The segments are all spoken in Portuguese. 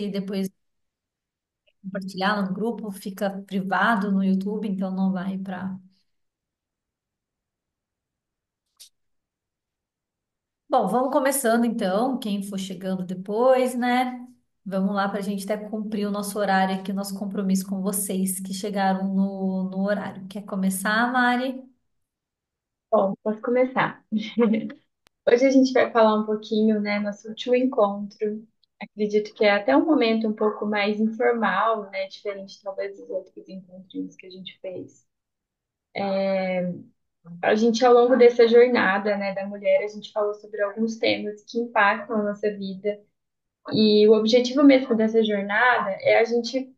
depois compartilhar no grupo, fica privado no YouTube, então não vai para. Bom, vamos começando então, quem for chegando depois, né? Vamos lá para a gente até cumprir o nosso horário aqui, o nosso compromisso com vocês que chegaram no horário. Quer começar, Mari? Bom, posso começar. Hoje a gente vai falar um pouquinho, né, nosso último encontro. Acredito que é até um momento um pouco mais informal, né, diferente talvez dos outros encontros que a gente fez. A gente, ao longo dessa jornada, né, da mulher, a gente falou sobre alguns temas que impactam a nossa vida. E o objetivo mesmo dessa jornada é a gente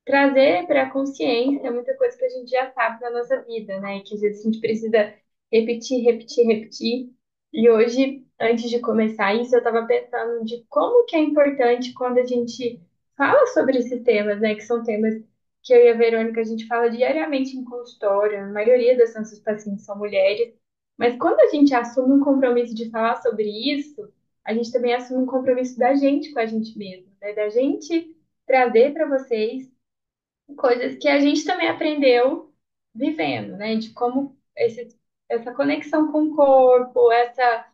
trazer para a consciência muita coisa que a gente já sabe na nossa vida, né? E que às vezes a gente precisa repetir, repetir, repetir. E hoje, antes de começar isso, eu estava pensando de como que é importante quando a gente fala sobre esses temas, né? Que são temas que eu e a Verônica a gente fala diariamente em consultório. A maioria das nossas pacientes são mulheres. Mas quando a gente assume um compromisso de falar sobre isso, a gente também assume um compromisso da gente com a gente mesmo, né? Da gente trazer para vocês coisas que a gente também aprendeu vivendo, né? De como essa conexão com o corpo, essa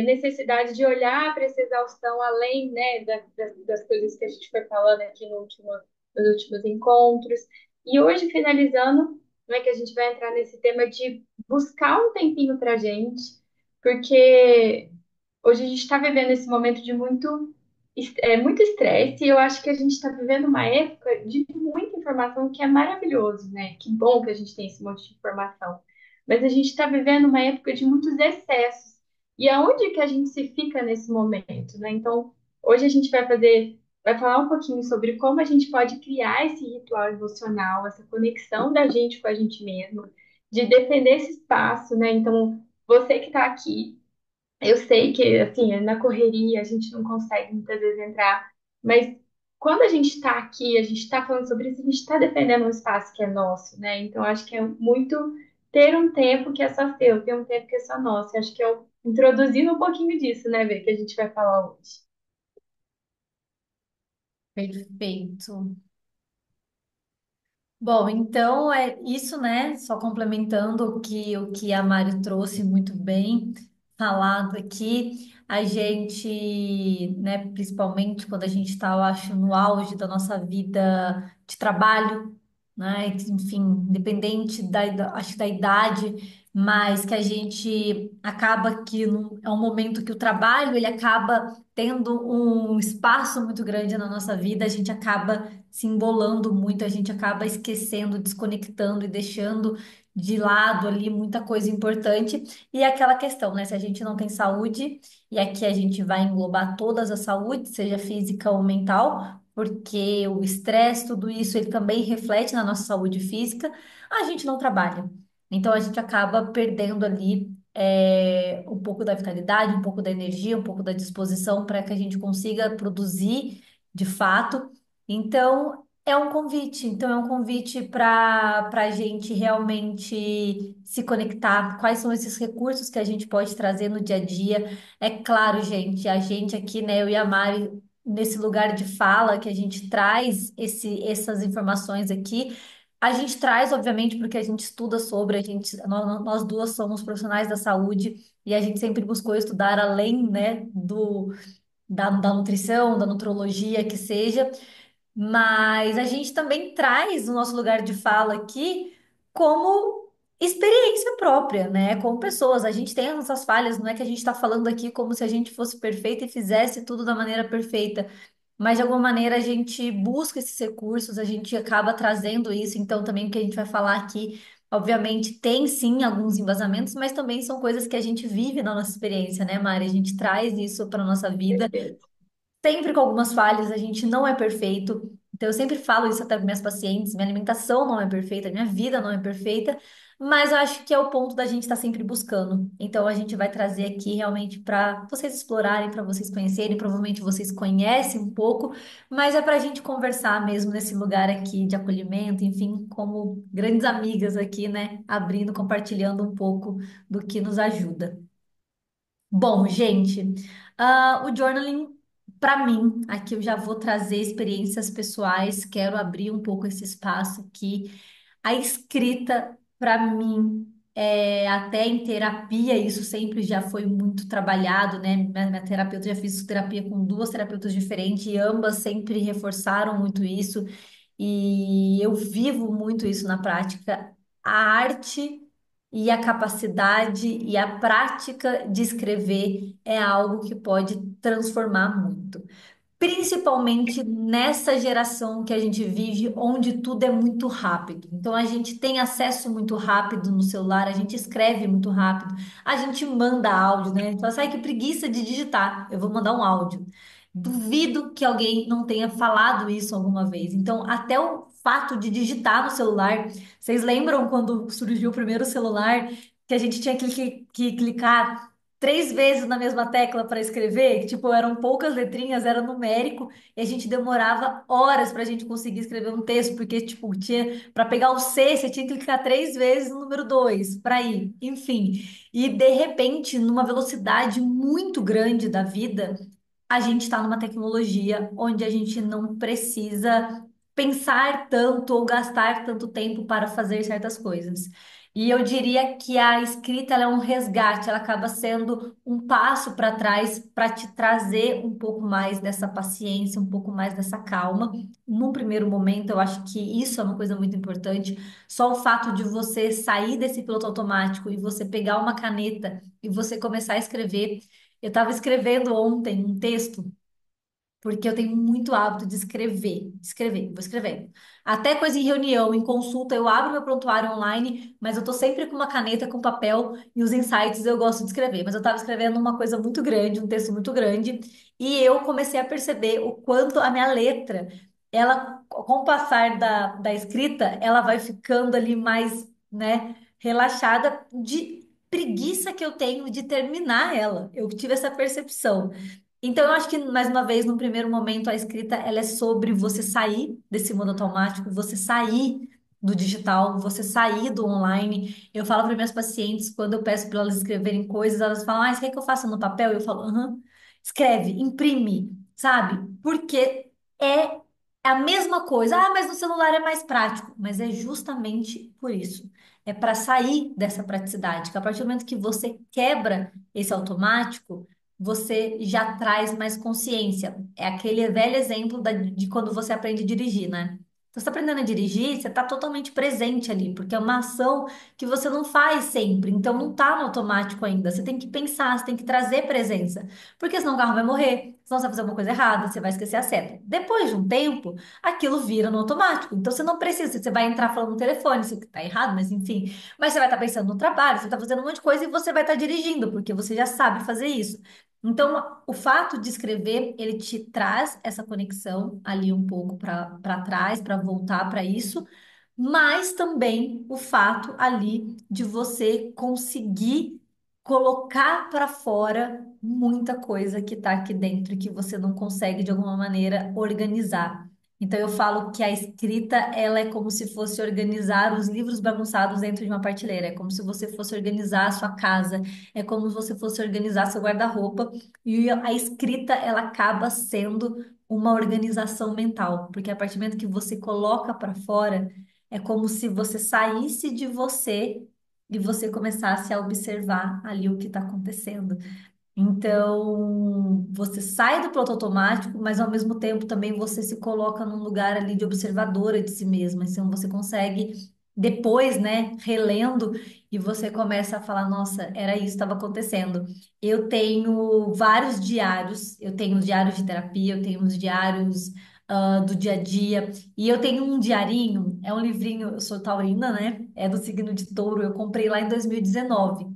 necessidade de olhar para essa exaustão além, né, das coisas que a gente foi falando aqui nos últimos encontros. E hoje, finalizando, né, que a gente vai entrar nesse tema de buscar um tempinho para a gente, porque hoje a gente está vivendo esse momento de muito estresse e eu acho que a gente está vivendo uma época de muita informação que é maravilhoso, né? Que bom que a gente tem esse monte de informação. Mas a gente está vivendo uma época de muitos excessos. E aonde que a gente se fica nesse momento, né? Então, hoje a gente vai falar um pouquinho sobre como a gente pode criar esse ritual emocional, essa conexão da gente com a gente mesmo, de defender esse espaço, né? Então, você que está aqui, eu sei que, assim, na correria a gente não consegue muitas vezes entrar, mas quando a gente está aqui, a gente está falando sobre isso, a gente está defendendo um espaço que é nosso, né? Então, acho que é muito ter um tempo que é só seu, ter um tempo que é só nosso. Acho que é introduzindo um pouquinho disso, né, Vê, que a gente vai falar hoje. Perfeito. Bom, então é isso, né? Só complementando o que a Mari trouxe muito bem falado aqui, a gente, né, principalmente quando a gente está, eu acho, no auge da nossa vida de trabalho, né? Enfim, independente acho que da idade, mas que a gente acaba que é um momento que o trabalho ele acaba tendo um espaço muito grande na nossa vida, a gente acaba se embolando muito, a gente acaba esquecendo, desconectando e deixando de lado ali muita coisa importante. E é aquela questão, né? Se a gente não tem saúde, e aqui a gente vai englobar todas as saúdes, seja física ou mental, porque o estresse, tudo isso, ele também reflete na nossa saúde física, a gente não trabalha. Então a gente acaba perdendo ali um pouco da vitalidade, um pouco da energia, um pouco da disposição para que a gente consiga produzir de fato. Então, é um convite para a gente realmente se conectar. Quais são esses recursos que a gente pode trazer no dia a dia? É claro, gente, a gente aqui, né, eu e a Mari, nesse lugar de fala que a gente traz essas informações aqui. A gente traz, obviamente, porque a gente estuda sobre, nós duas somos profissionais da saúde e a gente sempre buscou estudar além, né, da nutrição, da nutrologia, que seja. Mas a gente também traz o nosso lugar de fala aqui como experiência própria, né? Como pessoas. A gente tem as nossas falhas, não é que a gente está falando aqui como se a gente fosse perfeita e fizesse tudo da maneira perfeita. Mas de alguma maneira a gente busca esses recursos, a gente acaba trazendo isso. Então, também o que a gente vai falar aqui, obviamente, tem sim alguns embasamentos, mas também são coisas que a gente vive na nossa experiência, né, Mari? A gente traz isso para nossa vida Perfeito. sempre com algumas falhas, a gente não é perfeito. Então, eu sempre falo isso até para minhas pacientes: minha alimentação não é perfeita, minha vida não é perfeita, mas eu acho que é o ponto da gente estar sempre buscando. Então, a gente vai trazer aqui realmente para vocês explorarem, para vocês conhecerem. Provavelmente vocês conhecem um pouco, mas é para a gente conversar mesmo nesse lugar aqui de acolhimento, enfim, como grandes amigas aqui, né? Abrindo, compartilhando um pouco do que nos ajuda. Bom, gente, o journaling. para mim, aqui eu já vou trazer experiências pessoais, quero abrir um pouco esse espaço aqui. A escrita, para mim, até em terapia, isso sempre já foi muito trabalhado, né? Minha terapeuta já fiz terapia com duas terapeutas diferentes e ambas sempre reforçaram muito isso. E eu vivo muito isso na prática. A arte e a capacidade e a prática de escrever é algo que pode transformar muito. Principalmente nessa geração que a gente vive, onde tudo é muito rápido. Então, a gente tem acesso muito rápido no celular, a gente escreve muito rápido, a gente manda áudio, né? Então, sai que preguiça de digitar, eu vou mandar um áudio. Duvido que alguém não tenha falado isso alguma vez. Então, até o fato de digitar no celular, vocês lembram quando surgiu o primeiro celular, que a gente tinha que clicar três vezes na mesma tecla para escrever, que, tipo, eram poucas letrinhas, era numérico, e a gente demorava horas para a gente conseguir escrever um texto, porque, tipo, tinha para pegar o C, você tinha que clicar três vezes no número dois, para ir, enfim. E de repente, numa velocidade muito grande da vida, a gente está numa tecnologia onde a gente não precisa pensar tanto ou gastar tanto tempo para fazer certas coisas. E eu diria que a escrita ela é um resgate, ela acaba sendo um passo para trás para te trazer um pouco mais dessa paciência, um pouco mais dessa calma. Num primeiro momento, eu acho que isso é uma coisa muito importante. Só o fato de você sair desse piloto automático e você pegar uma caneta e você começar a escrever. Eu estava escrevendo ontem um texto porque eu tenho muito hábito de escrever, vou escrevendo. Até coisa em reunião, em consulta, eu abro meu prontuário online, mas eu tô sempre com uma caneta, com papel e os insights eu gosto de escrever. Mas eu estava escrevendo uma coisa muito grande, um texto muito grande, e eu comecei a perceber o quanto a minha letra, ela, com o passar da escrita, ela vai ficando ali mais, né, relaxada de preguiça que eu tenho de terminar ela. Eu tive essa percepção. Então, eu acho que, mais uma vez, no primeiro momento, a escrita ela é sobre você sair desse mundo automático, você sair do digital, você sair do online. Eu falo para minhas pacientes, quando eu peço para elas escreverem coisas, elas falam, ah, você quer que eu faça no papel? Eu falo, aham, escreve, imprime, sabe? Porque é a mesma coisa. Ah, mas no celular é mais prático. Mas é justamente por isso. É para sair dessa praticidade, que a partir do momento que você quebra esse automático, você já traz mais consciência. É aquele velho exemplo de quando você aprende a dirigir, né? Então, você está aprendendo a dirigir, você está totalmente presente ali, porque é uma ação que você não faz sempre, então não está no automático ainda. Você tem que pensar, você tem que trazer presença, porque senão o carro vai morrer, senão você vai fazer alguma coisa errada, você vai esquecer a seta. Depois de um tempo, aquilo vira no automático, então você não precisa, você vai entrar falando no telefone, isso está errado, mas enfim. Mas você vai estar pensando no trabalho, você está fazendo um monte de coisa e você vai estar dirigindo, porque você já sabe fazer isso. Então, o fato de escrever, ele te traz essa conexão ali um pouco para trás, para voltar para isso, mas também o fato ali de você conseguir colocar para fora muita coisa que está aqui dentro e que você não consegue de alguma maneira organizar. Então eu falo que a escrita, ela é como se fosse organizar os livros bagunçados dentro de uma prateleira, é como se você fosse organizar a sua casa, é como se você fosse organizar seu guarda-roupa, e a escrita, ela acaba sendo uma organização mental, porque a partir do momento que você coloca para fora, é como se você saísse de você e você começasse a observar ali o que está acontecendo. Então, você sai do piloto automático, mas ao mesmo tempo também você se coloca num lugar ali de observadora de si mesma. Então, você consegue, depois, né, relendo, e você começa a falar: nossa, era isso que estava acontecendo. Eu tenho vários diários, eu tenho os diários de terapia, eu tenho os diários. Do dia a dia, e eu tenho um diarinho, é um livrinho, eu sou taurina, né? É do signo de touro, eu comprei lá em 2019.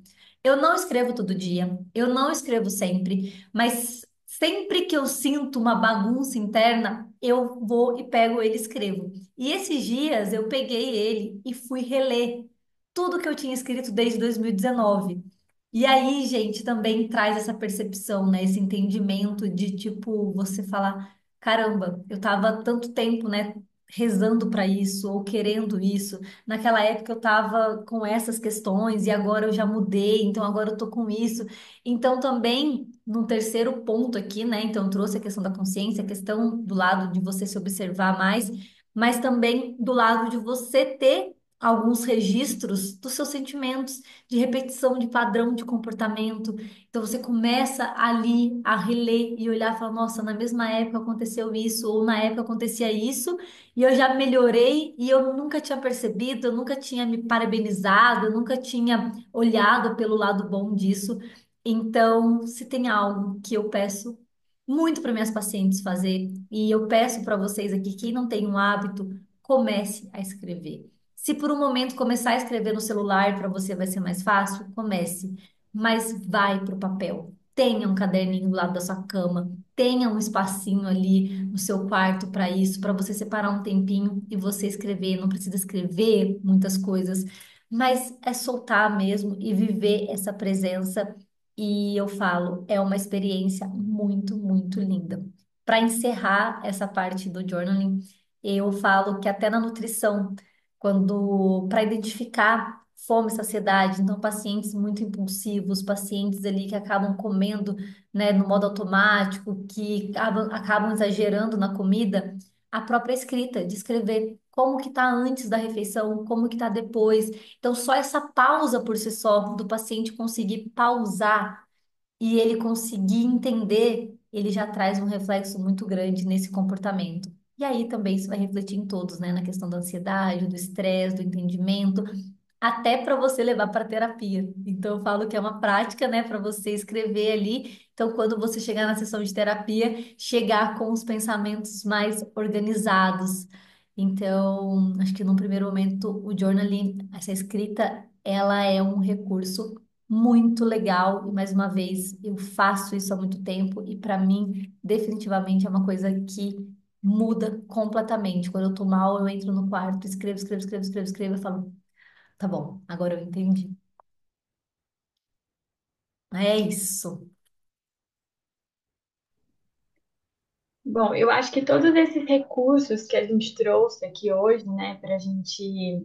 Eu não escrevo todo dia, eu não escrevo sempre, mas sempre que eu sinto uma bagunça interna, eu vou e pego ele e escrevo. E esses dias eu peguei ele e fui reler tudo que eu tinha escrito desde 2019. E aí, gente, também traz essa percepção, né? Esse entendimento de tipo, você falar, caramba, eu tava tanto tempo, né? rezando para isso ou querendo isso. Naquela época eu estava com essas questões e agora eu já mudei, então agora eu tô com isso. Então também no terceiro ponto aqui, né? Então eu trouxe a questão da consciência, a questão do lado de você se observar mais, mas também do lado de você ter alguns registros dos seus sentimentos, de repetição de padrão de comportamento. Então você começa ali a reler e olhar e falar, nossa, na mesma época aconteceu isso, ou na época acontecia isso, e eu já melhorei e eu nunca tinha percebido, eu nunca tinha me parabenizado, eu nunca tinha olhado pelo lado bom disso. Então, se tem algo que eu peço muito para minhas pacientes fazer, e eu peço para vocês aqui, quem não tem um hábito, comece a escrever. Se por um momento começar a escrever no celular para você vai ser mais fácil, comece, mas vai para o papel. Tenha um caderninho do lado da sua cama, tenha um espacinho ali no seu quarto para isso, para você separar um tempinho e você escrever. Não precisa escrever muitas coisas, mas é soltar mesmo e viver essa presença. E eu falo, é uma experiência muito, muito linda. Para encerrar essa parte do journaling, eu falo que até na nutrição, quando para identificar fome e saciedade, então pacientes muito impulsivos, pacientes ali que acabam comendo, né, no modo automático, que acabam exagerando na comida, a própria escrita, de escrever como que está antes da refeição, como que está depois. Então, só essa pausa por si só, do paciente conseguir pausar e ele conseguir entender, ele já traz um reflexo muito grande nesse comportamento. E aí também isso vai refletir em todos, né? Na questão da ansiedade, do estresse, do entendimento, até para você levar para terapia. Então, eu falo que é uma prática, né, para você escrever ali. Então, quando você chegar na sessão de terapia, chegar com os pensamentos mais organizados. Então, acho que num primeiro momento, o journaling, essa escrita, ela é um recurso muito legal. E mais uma vez, eu faço isso há muito tempo e para mim, definitivamente é uma coisa que muda completamente. Quando eu tô mal, eu entro no quarto, escrevo, escrevo, escrevo, escrevo, escrevo, eu falo tá bom, agora eu entendi. É isso. Bom, eu acho que todos esses recursos que a gente trouxe aqui hoje, né, para a gente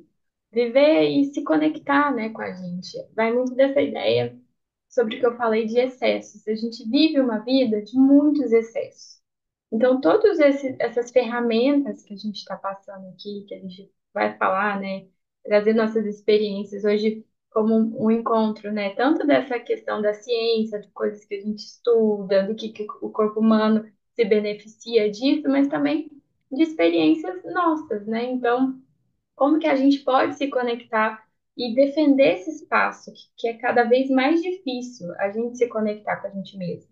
viver e se conectar, né, com a gente, vai muito dessa ideia sobre o que eu falei de excessos. A gente vive uma vida de muitos excessos. Então, todas essas ferramentas que a gente está passando aqui, que a gente vai falar, né, trazer nossas experiências hoje como um encontro, né, tanto dessa questão da ciência, de coisas que a gente estuda, do que o corpo humano se beneficia disso, mas também de experiências nossas, né? Então, como que a gente pode se conectar e defender esse espaço, que é cada vez mais difícil a gente se conectar com a gente mesmo.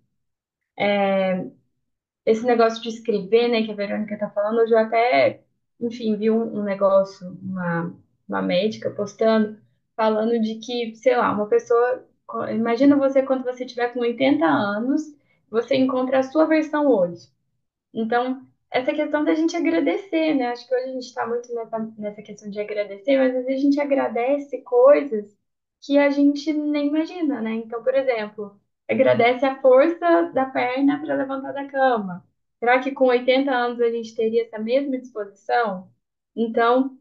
Esse negócio de escrever, né, que a Verônica tá falando, hoje eu até, enfim, vi um negócio, uma médica postando, falando de que, sei lá, uma pessoa, imagina você quando você tiver com 80 anos, você encontra a sua versão hoje. Então, essa questão da gente agradecer, né? Acho que hoje a gente está muito nessa questão de agradecer, mas às vezes a gente agradece coisas que a gente nem imagina, né? Então, por exemplo, agradece a força da perna para levantar da cama. Será que com 80 anos a gente teria essa mesma disposição? Então,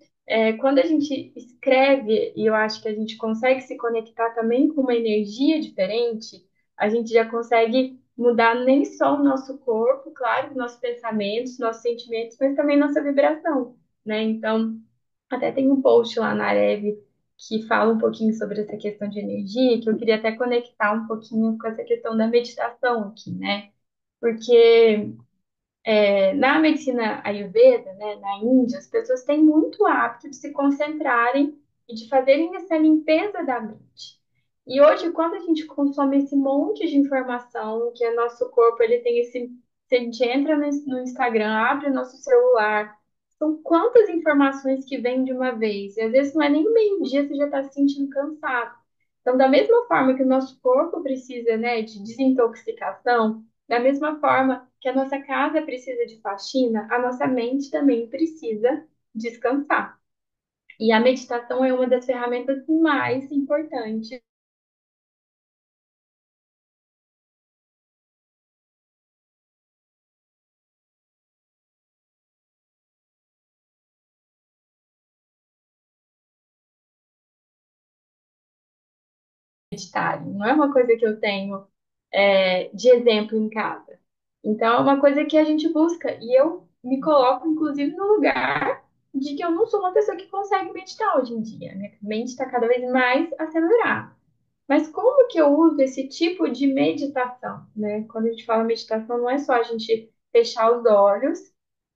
quando a gente escreve, e eu acho que a gente consegue se conectar também com uma energia diferente, a gente já consegue mudar nem só o nosso corpo, claro, nossos pensamentos, nossos sentimentos, mas também nossa vibração, né? Então, até tem um post lá na Areve que fala um pouquinho sobre essa questão de energia, que eu queria até conectar um pouquinho com essa questão da meditação aqui, né? Porque na medicina Ayurveda, né, na Índia, as pessoas têm muito hábito de se concentrarem e de fazerem essa limpeza da mente. E hoje, quando a gente consome esse monte de informação, que o nosso corpo ele tem esse. Se a gente entra no Instagram, abre o nosso celular, são quantas informações que vêm de uma vez? E às vezes não é nem meio-dia, você já está se sentindo cansado. Então, da mesma forma que o nosso corpo precisa, né, de desintoxicação, da mesma forma que a nossa casa precisa de faxina, a nossa mente também precisa descansar. E a meditação é uma das ferramentas mais importantes meditarem, não é uma coisa que eu tenho de exemplo em casa. Então, é uma coisa que a gente busca, e eu me coloco, inclusive, no lugar de que eu não sou uma pessoa que consegue meditar hoje em dia. Minha mente está cada vez mais acelerada. Mas como que eu uso esse tipo de meditação, né? Quando a gente fala meditação, não é só a gente fechar os olhos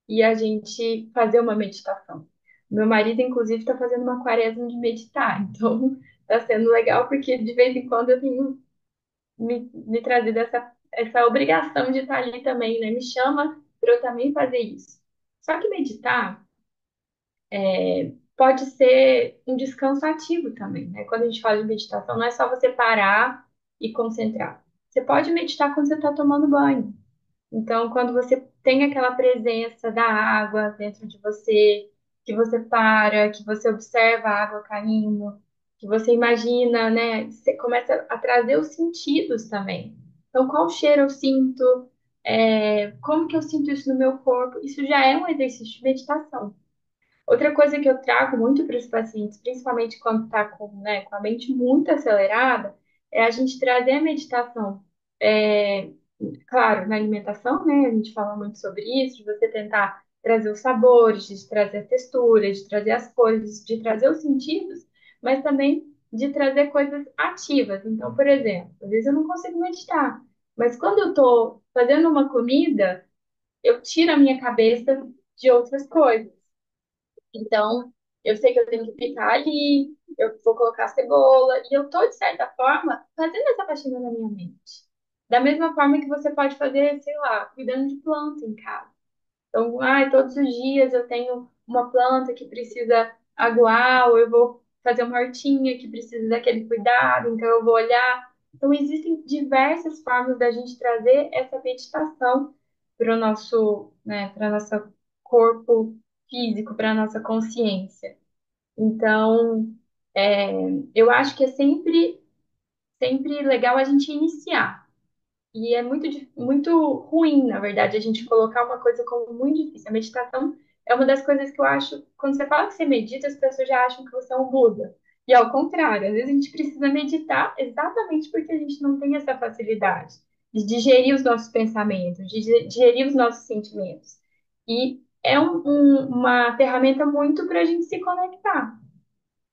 e a gente fazer uma meditação. Meu marido, inclusive, está fazendo uma quaresma de meditar, então está sendo legal porque de vez em quando eu tenho me trazido essa obrigação de estar ali também, né? Me chama para eu também fazer isso. Só que meditar pode ser um descanso ativo também, né? Quando a gente fala de meditação, não é só você parar e concentrar. Você pode meditar quando você está tomando banho. Então, quando você tem aquela presença da água dentro de você, que você para, que você observa a água caindo, que você imagina, né? Você começa a trazer os sentidos também. Então, qual cheiro eu sinto? Como que eu sinto isso no meu corpo? Isso já é um exercício de meditação. Outra coisa que eu trago muito para os pacientes, principalmente quando está com a mente muito acelerada, é a gente trazer a meditação. É, claro, na alimentação, né? A gente fala muito sobre isso, de você tentar trazer os sabores, de trazer as texturas, de trazer as cores, de trazer os sentidos, mas também de trazer coisas ativas. Então, por exemplo, às vezes eu não consigo meditar, mas quando eu estou fazendo uma comida, eu tiro a minha cabeça de outras coisas. Então, eu sei que eu tenho que picar ali, eu vou colocar cebola, e eu tô, de certa forma, fazendo essa faxina na minha mente. Da mesma forma que você pode fazer, sei lá, cuidando de planta em casa. Então, todos os dias eu tenho uma planta que precisa aguar, ou eu vou fazer uma hortinha que precisa daquele cuidado, então eu vou olhar. Então, existem diversas formas da gente trazer essa meditação para o nosso, né, para nosso corpo físico, para a nossa consciência. Então, é, eu acho que é sempre legal a gente iniciar. E é muito ruim, na verdade, a gente colocar uma coisa como muito difícil. A meditação é uma das coisas que eu acho, quando você fala que você medita, as pessoas já acham que você é um Buda. E ao contrário, às vezes a gente precisa meditar exatamente porque a gente não tem essa facilidade de digerir os nossos pensamentos, de digerir os nossos sentimentos. E é uma ferramenta muito para a gente se conectar.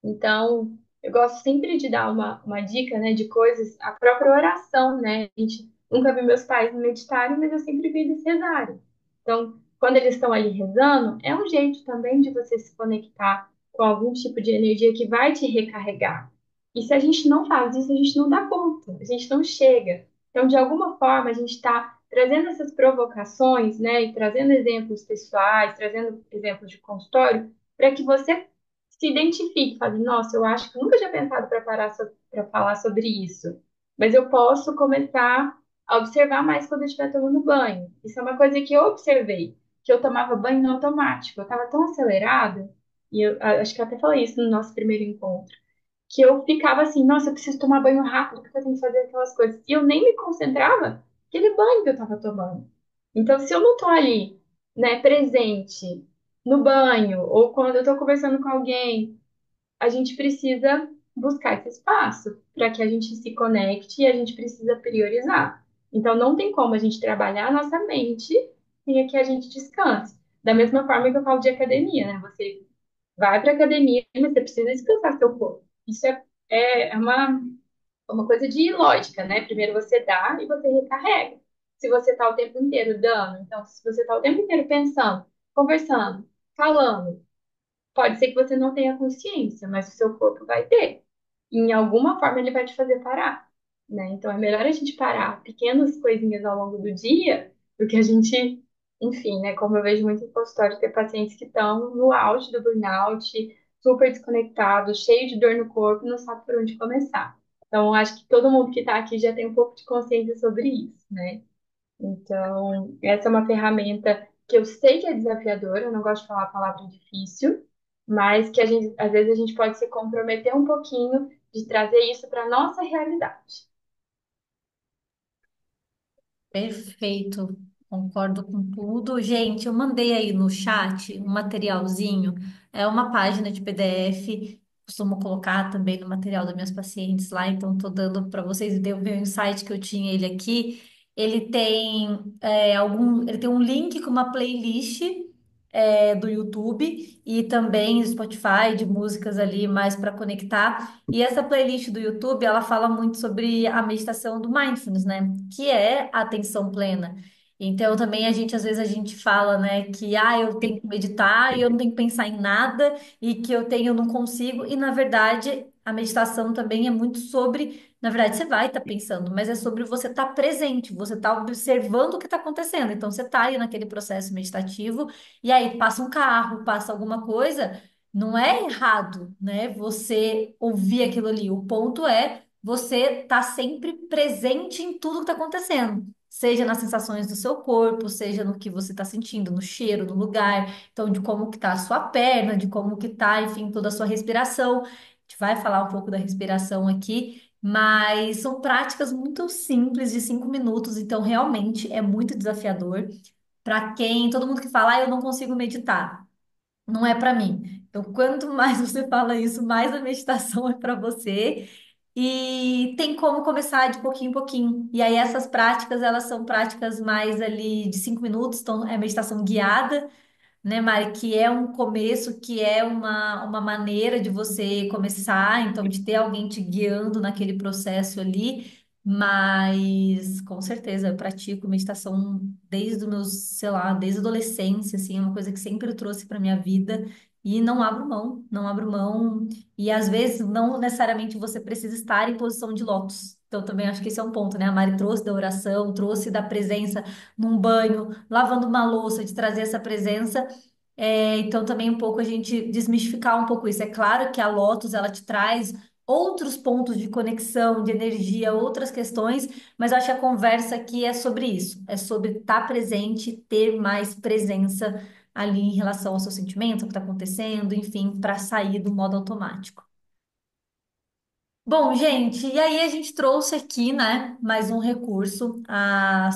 Então, eu gosto sempre de dar uma dica, né, de coisas, a própria oração, né? A gente nunca vi meus pais meditarem, mas eu sempre vi eles rezarem. Então, quando eles estão ali rezando, é um jeito também de você se conectar com algum tipo de energia que vai te recarregar. E se a gente não faz isso, a gente não dá conta, a gente não chega. Então, de alguma forma, a gente está trazendo essas provocações, né, e trazendo exemplos pessoais, trazendo exemplos de consultório, para que você se identifique, fale, nossa, eu acho que eu nunca tinha pensado para falar sobre isso, mas eu posso começar a observar mais quando eu estiver tomando banho. Isso é uma coisa que eu observei, que eu tomava banho no automático, eu estava tão acelerada, e eu acho que eu até falei isso no nosso primeiro encontro, que eu ficava assim, nossa, eu preciso tomar banho rápido, porque eu tenho que fazer aquelas coisas. E eu nem me concentrava naquele banho que eu estava tomando. Então, se eu não estou ali, né, presente no banho, ou quando eu estou conversando com alguém, a gente precisa buscar esse espaço para que a gente se conecte e a gente precisa priorizar. Então, não tem como a gente trabalhar a nossa mente sem que a gente descanse. Da mesma forma que eu falo de academia, né? Você vai para academia, mas você precisa descansar seu corpo. Isso é uma coisa de lógica, né? Primeiro você dá e você recarrega. Se você está o tempo inteiro dando, então, se você está o tempo inteiro pensando, conversando, falando, pode ser que você não tenha consciência, mas o seu corpo vai ter. E em alguma forma ele vai te fazer parar, né? Então é melhor a gente parar pequenas coisinhas ao longo do dia do que a gente, enfim, né? Como eu vejo muito em consultório, ter pacientes que estão no auge do burnout, super desconectados, cheio de dor no corpo, não sabe por onde começar. Então, acho que todo mundo que está aqui já tem um pouco de consciência sobre isso, né? Então, essa é uma ferramenta que eu sei que é desafiadora, eu não gosto de falar a palavra difícil, mas que às vezes a gente pode se comprometer um pouquinho de trazer isso para a nossa realidade. Perfeito, concordo com tudo. Gente, eu mandei aí no chat um materialzinho, é uma página de PDF costumo colocar também no material das minhas pacientes lá, então estou dando para vocês ver o meu insight que eu tinha ele aqui. Ele tem ele tem um link com uma playlist do YouTube e também Spotify de músicas ali mais para conectar. E essa playlist do YouTube, ela fala muito sobre a meditação do mindfulness, né? Que é a atenção plena. Então também às vezes a gente fala, né, que eu tenho que meditar e eu não tenho que pensar em nada e que eu não consigo, e na verdade a meditação também é muito sobre, na verdade você vai estar pensando, mas é sobre você estar presente, você estar observando o que está acontecendo. Então você está aí naquele processo meditativo e aí passa um carro, passa alguma coisa, não é errado, né? Você ouvir aquilo ali. O ponto é você estar sempre presente em tudo que está acontecendo. Seja nas sensações do seu corpo, seja no que você está sentindo, no cheiro, no lugar, então de como que tá a sua perna, de como que tá, enfim, toda a sua respiração. A gente vai falar um pouco da respiração aqui, mas são práticas muito simples, de 5 minutos, então realmente é muito desafiador para quem, todo mundo que fala, eu não consigo meditar, não é para mim. Então, quanto mais você fala isso, mais a meditação é para você. E tem como começar de pouquinho em pouquinho. E aí essas práticas, elas são práticas mais ali de 5 minutos, então é meditação guiada, né, Mari? Que é um começo, que é uma maneira de você começar, então de ter alguém te guiando naquele processo ali, mas com certeza eu pratico meditação desde os meus, sei lá, desde a adolescência, assim, é uma coisa que sempre eu trouxe para minha vida. E não abro mão, não abro mão. E às vezes não necessariamente você precisa estar em posição de lótus. Então também acho que esse é um ponto, né? A Mari trouxe da oração, trouxe da presença num banho, lavando uma louça, de trazer essa presença. Então, também um pouco a gente desmistificar um pouco isso. É claro que a Lotus ela te traz outros pontos de conexão, de energia, outras questões, mas eu acho que a conversa aqui é sobre isso. É sobre estar presente, ter mais presença ali em relação ao seu sentimento, ao que está acontecendo, enfim, para sair do modo automático. Bom, gente, e aí a gente trouxe aqui, né, mais um recurso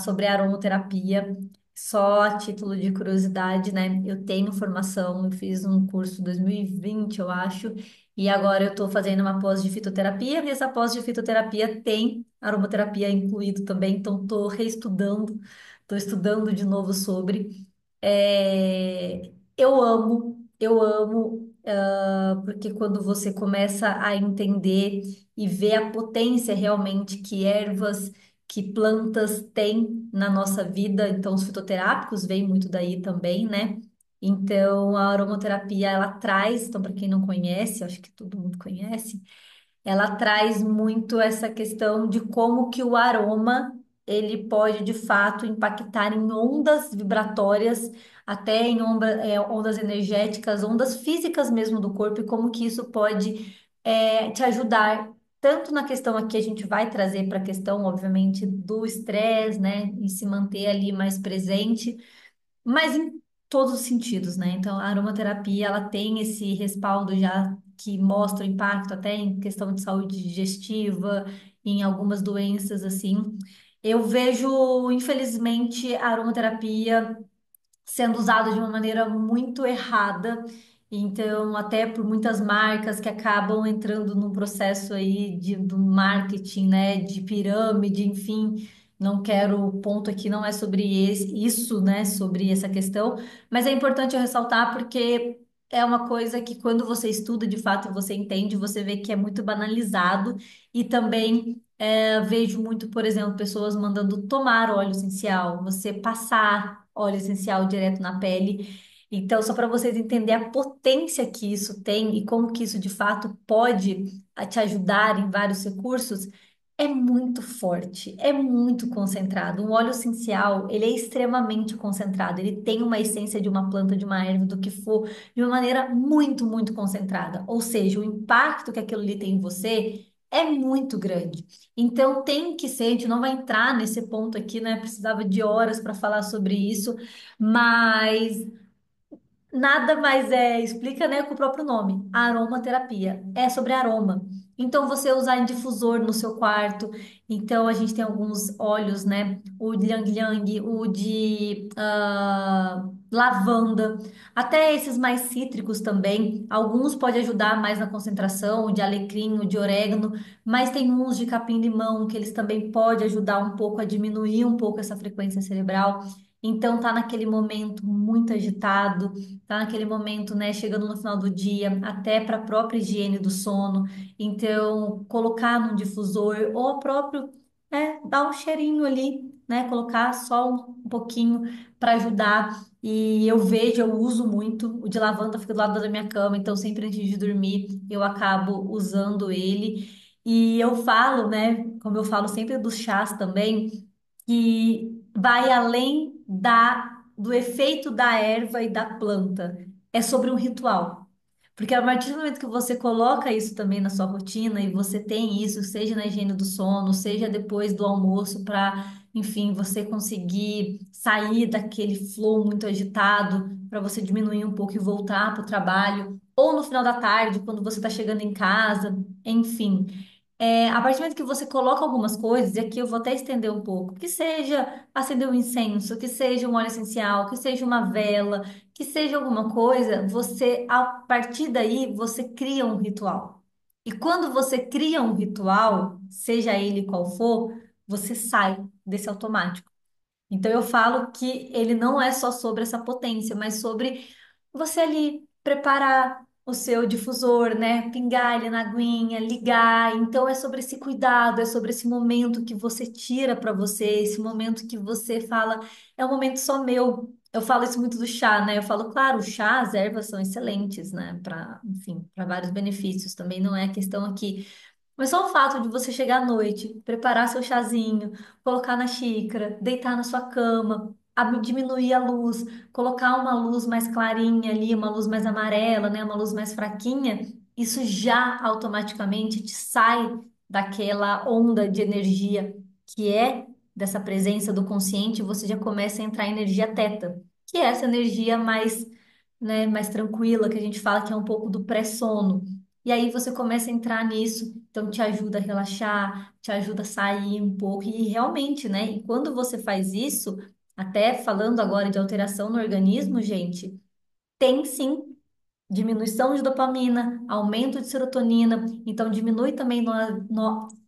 sobre a aromaterapia, só a título de curiosidade, né? Eu tenho formação, eu fiz um curso em 2020, eu acho, e agora eu estou fazendo uma pós de fitoterapia, e essa pós de fitoterapia tem aromaterapia incluído também, então estou reestudando, estou estudando de novo sobre. Eu amo, porque quando você começa a entender e ver a potência realmente que ervas, que plantas têm na nossa vida, então os fitoterápicos vêm muito daí também, né? Então a aromaterapia ela traz, então para quem não conhece, eu acho que todo mundo conhece, ela traz muito essa questão de como que o aroma ele pode de fato impactar em ondas vibratórias, até em ondas energéticas, ondas físicas mesmo do corpo, e como que isso pode te ajudar tanto na questão aqui a gente vai trazer para a questão, obviamente, do estresse, né, em se manter ali mais presente, mas em todos os sentidos, né? Então, a aromaterapia, ela tem esse respaldo já que mostra o impacto até em questão de saúde digestiva, em algumas doenças, assim. Eu vejo, infelizmente, a aromaterapia sendo usado de uma maneira muito errada. Então, até por muitas marcas que acabam entrando num processo aí do marketing, né, de pirâmide, enfim. Não quero, o ponto aqui não é sobre isso, né, sobre essa questão, mas é importante eu ressaltar porque é uma coisa que quando você estuda, de fato, você entende, você vê que é muito banalizado e também vejo muito, por exemplo, pessoas mandando tomar óleo essencial, você passar óleo essencial direto na pele. Então, só para vocês entenderem a potência que isso tem e como que isso de fato pode te ajudar em vários recursos, é muito forte, é muito concentrado. Um óleo essencial, ele é extremamente concentrado, ele tem uma essência de uma planta, de uma erva, do que for, de uma maneira muito, muito concentrada. Ou seja, o impacto que aquilo ali tem em você é muito grande. Então tem que ser, a gente não vai entrar nesse ponto aqui, né? Precisava de horas para falar sobre isso, mas nada mais explica, né, com o próprio nome, aromaterapia. É sobre aroma. Então, você usar em difusor no seu quarto. Então, a gente tem alguns óleos, né? O de Ylang Ylang, o de lavanda, até esses mais cítricos também. Alguns podem ajudar mais na concentração, o de alecrim, o de orégano, mas tem uns de capim-limão que eles também podem ajudar um pouco a diminuir um pouco essa frequência cerebral. Então, tá naquele momento muito agitado, tá naquele momento, né, chegando no final do dia, até para a própria higiene do sono. Então, colocar num difusor ou próprio, dar um cheirinho ali, né? Colocar só um pouquinho para ajudar. E eu vejo, eu uso muito. O de lavanda fica do lado da minha cama, então sempre antes de dormir eu acabo usando ele. E eu falo, né? Como eu falo sempre dos chás também, que vai além do efeito da erva e da planta. É sobre um ritual. Porque a partir do momento que você coloca isso também na sua rotina e você tem isso, seja na higiene do sono, seja depois do almoço, para, enfim, você conseguir sair daquele flow muito agitado, para você diminuir um pouco e voltar para o trabalho, ou no final da tarde, quando você está chegando em casa, enfim. A partir do momento que você coloca algumas coisas, e aqui eu vou até estender um pouco, que seja acender um incenso, que seja um óleo essencial, que seja uma vela, que seja alguma coisa, você, a partir daí, você cria um ritual. E quando você cria um ritual, seja ele qual for, você sai desse automático. Então eu falo que ele não é só sobre essa potência, mas sobre você ali preparar o seu difusor, né? Pingar ele na aguinha, ligar. Então é sobre esse cuidado, é sobre esse momento que você tira para você, esse momento que você fala, é um momento só meu. Eu falo isso muito do chá, né? Eu falo, claro, o chá, as ervas são excelentes, né? Para, enfim, para vários benefícios. Também não é a questão aqui, mas só o fato de você chegar à noite, preparar seu chazinho, colocar na xícara, deitar na sua cama, diminuir a luz, colocar uma luz mais clarinha ali, uma luz mais amarela, né, uma luz mais fraquinha, isso já automaticamente te sai daquela onda de energia que é dessa presença do consciente, e você já começa a entrar em energia teta, que é essa energia mais, né, mais tranquila, que a gente fala que é um pouco do pré-sono. E aí você começa a entrar nisso, então te ajuda a relaxar, te ajuda a sair um pouco. E realmente, né? E quando você faz isso, até falando agora de alteração no organismo, gente, tem sim diminuição de dopamina, aumento de serotonina, então diminui também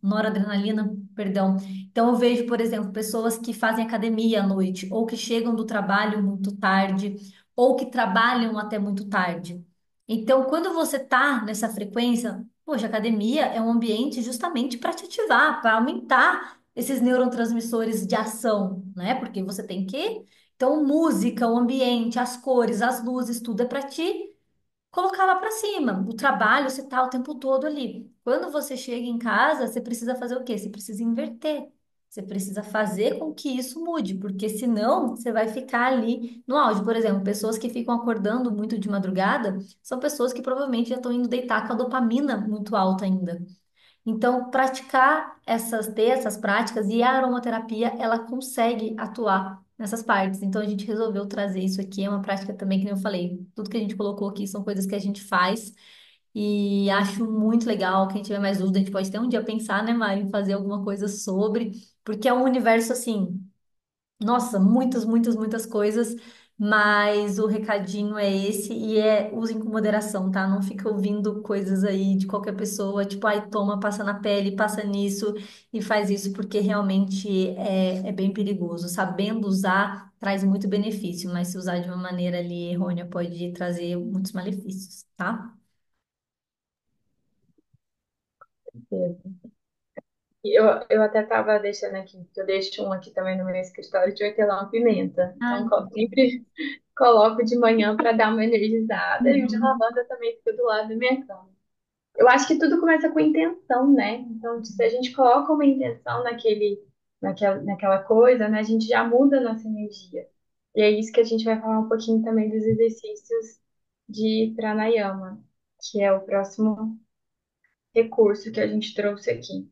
noradrenalina, perdão. Então eu vejo, por exemplo, pessoas que fazem academia à noite, ou que chegam do trabalho muito tarde, ou que trabalham até muito tarde. Então, quando você tá nessa frequência, poxa, a academia é um ambiente justamente para te ativar, para aumentar esses neurotransmissores de ação, né? Porque você tem que. Então, música, o ambiente, as cores, as luzes, tudo é para ti colocar lá para cima. O trabalho, você tá o tempo todo ali. Quando você chega em casa, você precisa fazer o quê? Você precisa inverter. Você precisa fazer com que isso mude, porque senão você vai ficar ali no auge. Por exemplo, pessoas que ficam acordando muito de madrugada são pessoas que provavelmente já estão indo deitar com a dopamina muito alta ainda. Então, ter essas práticas e a aromaterapia, ela consegue atuar nessas partes. Então, a gente resolveu trazer isso aqui. É uma prática também, que nem eu falei, tudo que a gente colocou aqui são coisas que a gente faz e acho muito legal. Quem tiver mais dúvida, a gente pode até um dia pensar, né, Mari, em fazer alguma coisa sobre, porque é um universo assim. Nossa, muitas, muitas, muitas coisas, mas o recadinho é esse e usem com moderação, tá? Não fica ouvindo coisas aí de qualquer pessoa, tipo, ai, toma, passa na pele, passa nisso e faz isso, porque realmente é bem perigoso. Sabendo usar, traz muito benefício, mas se usar de uma maneira ali errônea, pode trazer muitos malefícios, tá? Eu até estava deixando aqui, que eu deixo um aqui também no meu escritório de hortelã-pimenta. Então, Ai, sempre coloco de manhã para dar uma energizada e o de uhum. lavanda também fica do lado da minha cama. Eu acho que tudo começa com intenção, né? Então, se a gente coloca uma intenção naquela coisa, né, a gente já muda a nossa energia. E é isso que a gente vai falar um pouquinho também dos exercícios de pranayama, que é o próximo recurso que a gente trouxe aqui.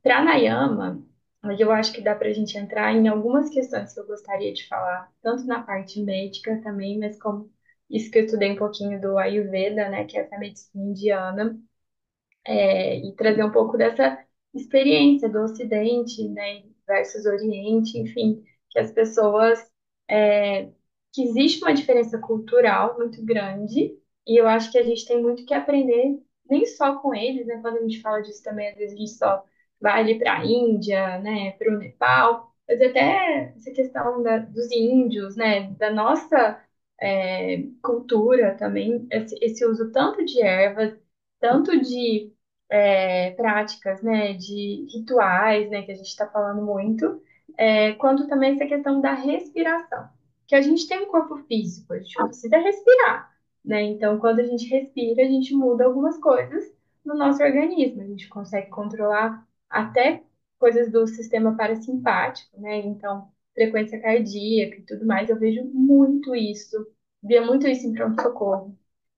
Pranayama, mas eu acho que dá para a gente entrar em algumas questões que eu gostaria de falar, tanto na parte médica também, mas como isso que eu estudei um pouquinho do Ayurveda, né, que é essa medicina indiana. e trazer um pouco dessa experiência do Ocidente, né, versus Oriente, enfim, que as pessoas, é, que existe uma diferença cultural muito grande, e eu acho que a gente tem muito que aprender, nem só com eles, né, quando a gente fala disso também, às vezes a gente só vai ali para a Índia, né, para o Nepal, mas até essa questão dos índios, né, da nossa cultura também, esse uso tanto de ervas, tanto de práticas, né, de rituais, né, que a gente está falando muito, quanto também essa questão da respiração, que a gente tem um corpo físico, a gente precisa respirar, né? Então, quando a gente respira, a gente muda algumas coisas no nosso organismo, a gente consegue controlar até coisas do sistema parasimpático, né? Então, frequência cardíaca e tudo mais, eu vejo muito isso, via muito isso em pronto-socorro.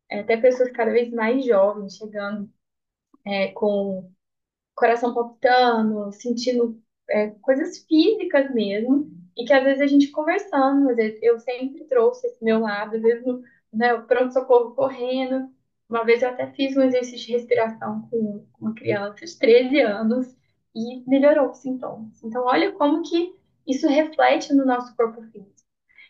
Até pessoas cada vez mais jovens chegando com coração palpitando, sentindo coisas físicas mesmo, e que às vezes a gente conversando, às vezes eu sempre trouxe esse meu lado, às vezes no, né, o pronto-socorro correndo. Uma vez eu até fiz um exercício de respiração com uma criança de 13 anos e melhorou os sintomas. Então, olha como que isso reflete no nosso corpo físico.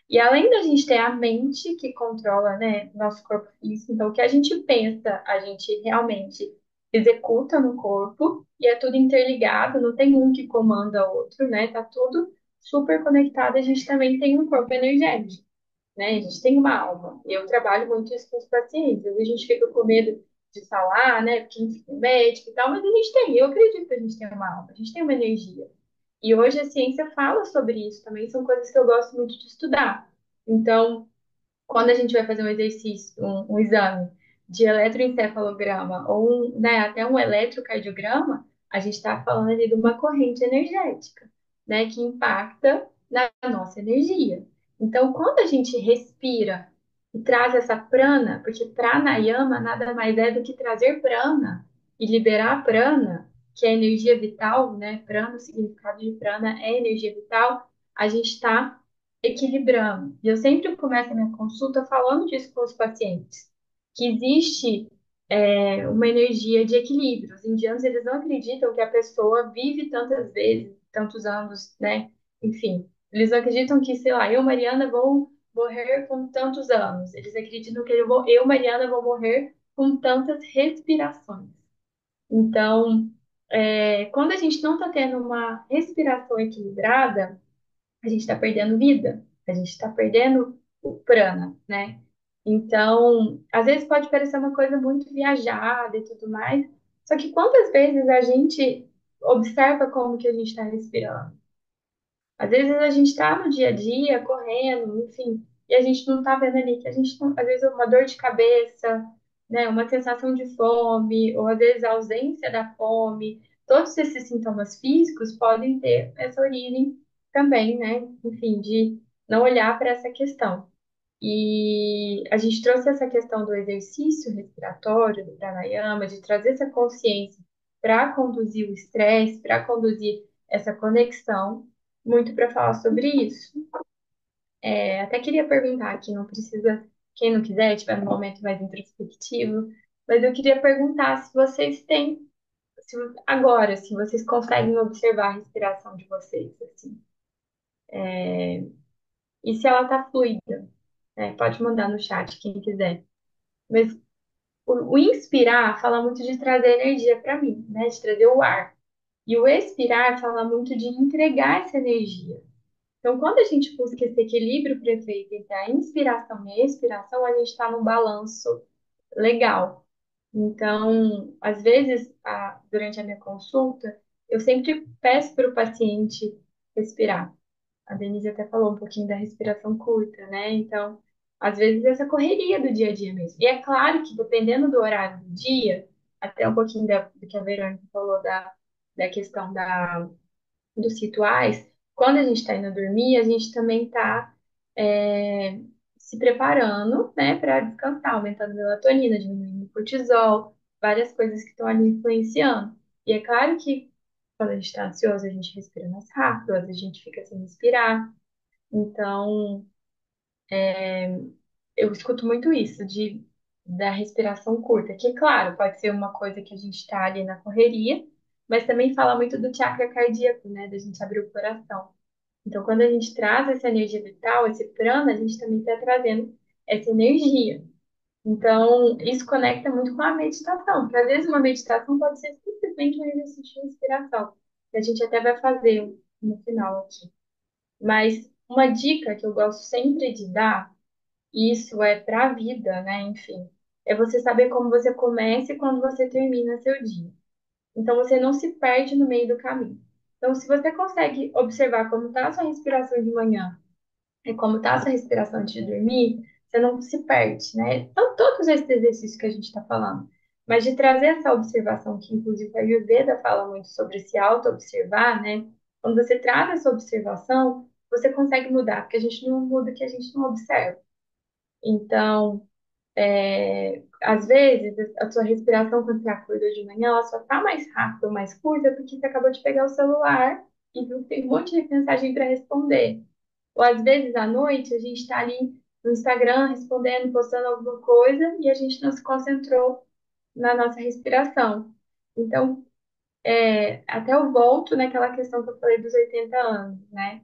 E além da gente ter a mente que controla, né, nosso corpo físico, então o que a gente pensa, a gente realmente executa no corpo e é tudo interligado, não tem um que comanda o outro, né? Tá tudo super conectado. A gente também tem um corpo energético, né? A gente tem uma alma. Eu trabalho muito isso com os pacientes. Às vezes a gente fica com medo de falar, né? Porque a gente é médico e tal, mas a gente tem. Eu acredito que a gente tem uma alma, a gente tem uma energia. E hoje a ciência fala sobre isso também, são coisas que eu gosto muito de estudar. Então, quando a gente vai fazer um exercício, um exame de eletroencefalograma ou né, até um eletrocardiograma, a gente está falando ali de uma corrente energética, né, que impacta na nossa energia. Então, quando a gente respira e traz essa prana, porque pranayama nada mais é do que trazer prana e liberar prana, que é energia vital, né? Prana, o significado de prana é energia vital. A gente está equilibrando. E eu sempre começo a minha consulta falando disso com os pacientes, que existe uma energia de equilíbrio. Os indianos, eles não acreditam que a pessoa vive tantas vezes, tantos anos, né? Enfim, eles não acreditam que, sei lá, eu, Mariana, vou morrer com tantos anos. Eles acreditam que eu, Mariana, vou morrer com tantas respirações. Então, quando a gente não está tendo uma respiração equilibrada, a gente está perdendo vida, a gente está perdendo o prana, né? Então, às vezes pode parecer uma coisa muito viajada e tudo mais, só que quantas vezes a gente observa como que a gente está respirando? Às vezes a gente está no dia a dia, correndo, enfim, e a gente não está vendo ali que a gente não, às vezes uma dor de cabeça, né, uma sensação de fome, ou às vezes a ausência da fome, todos esses sintomas físicos podem ter essa origem também, né, enfim, de não olhar para essa questão. E a gente trouxe essa questão do exercício respiratório, do pranayama, de trazer essa consciência para conduzir o estresse, para conduzir essa conexão, muito para falar sobre isso. Até queria perguntar aqui, não precisa, quem não quiser, tiver um momento mais introspectivo, mas eu queria perguntar se vocês têm, se, agora, se vocês conseguem observar a respiração de vocês, assim, e se ela está fluida, né? Pode mandar no chat quem quiser. Mas o inspirar fala muito de trazer energia para mim, né? De trazer o ar. E o expirar fala muito de entregar essa energia. Então, quando a gente busca esse equilíbrio perfeito entre a inspiração e a expiração, a gente está num balanço legal. Então, às vezes, durante a minha consulta, eu sempre peço para o paciente respirar. A Denise até falou um pouquinho da respiração curta, né? Então, às vezes, essa correria do dia a dia mesmo. E é claro que, dependendo do horário do dia, até um pouquinho do que a Verônica falou da questão dos rituais, quando a gente está indo dormir, a gente também está se preparando, né, para descansar, aumentando a melatonina, diminuindo o cortisol, várias coisas que estão ali influenciando. E é claro que quando a gente está ansioso, a gente respira mais rápido, às vezes a gente fica sem respirar. Então, eu escuto muito isso, de da respiração curta, que, claro, pode ser uma coisa que a gente está ali na correria, mas também fala muito do chakra cardíaco, né? Da gente abrir o coração. Então, quando a gente traz essa energia vital, esse prana, a gente também está trazendo essa energia. Então, isso conecta muito com a meditação, porque às vezes uma meditação pode ser simplesmente um exercício de respiração, que a gente até vai fazer no final aqui. Mas uma dica que eu gosto sempre de dar, e isso é para a vida, né? Enfim, é você saber como você começa e quando você termina seu dia. Então, você não se perde no meio do caminho. Então, se você consegue observar como está a sua respiração de manhã, e como está a sua respiração antes de dormir, você não se perde, né? Então, todos esses exercícios que a gente está falando. Mas de trazer essa observação, que inclusive a Ayurveda fala muito sobre se auto-observar, né? Quando você traz essa observação, você consegue mudar, porque a gente não muda o que a gente não observa. Então, às vezes, a sua respiração quando você acorda de manhã, ela só tá mais rápida ou mais curta porque você acabou de pegar o celular e viu que tem um monte de mensagem para responder. Ou às vezes à noite a gente está ali no Instagram respondendo, postando alguma coisa e a gente não se concentrou na nossa respiração. Então, até eu volto naquela questão que eu falei dos 80 anos, né?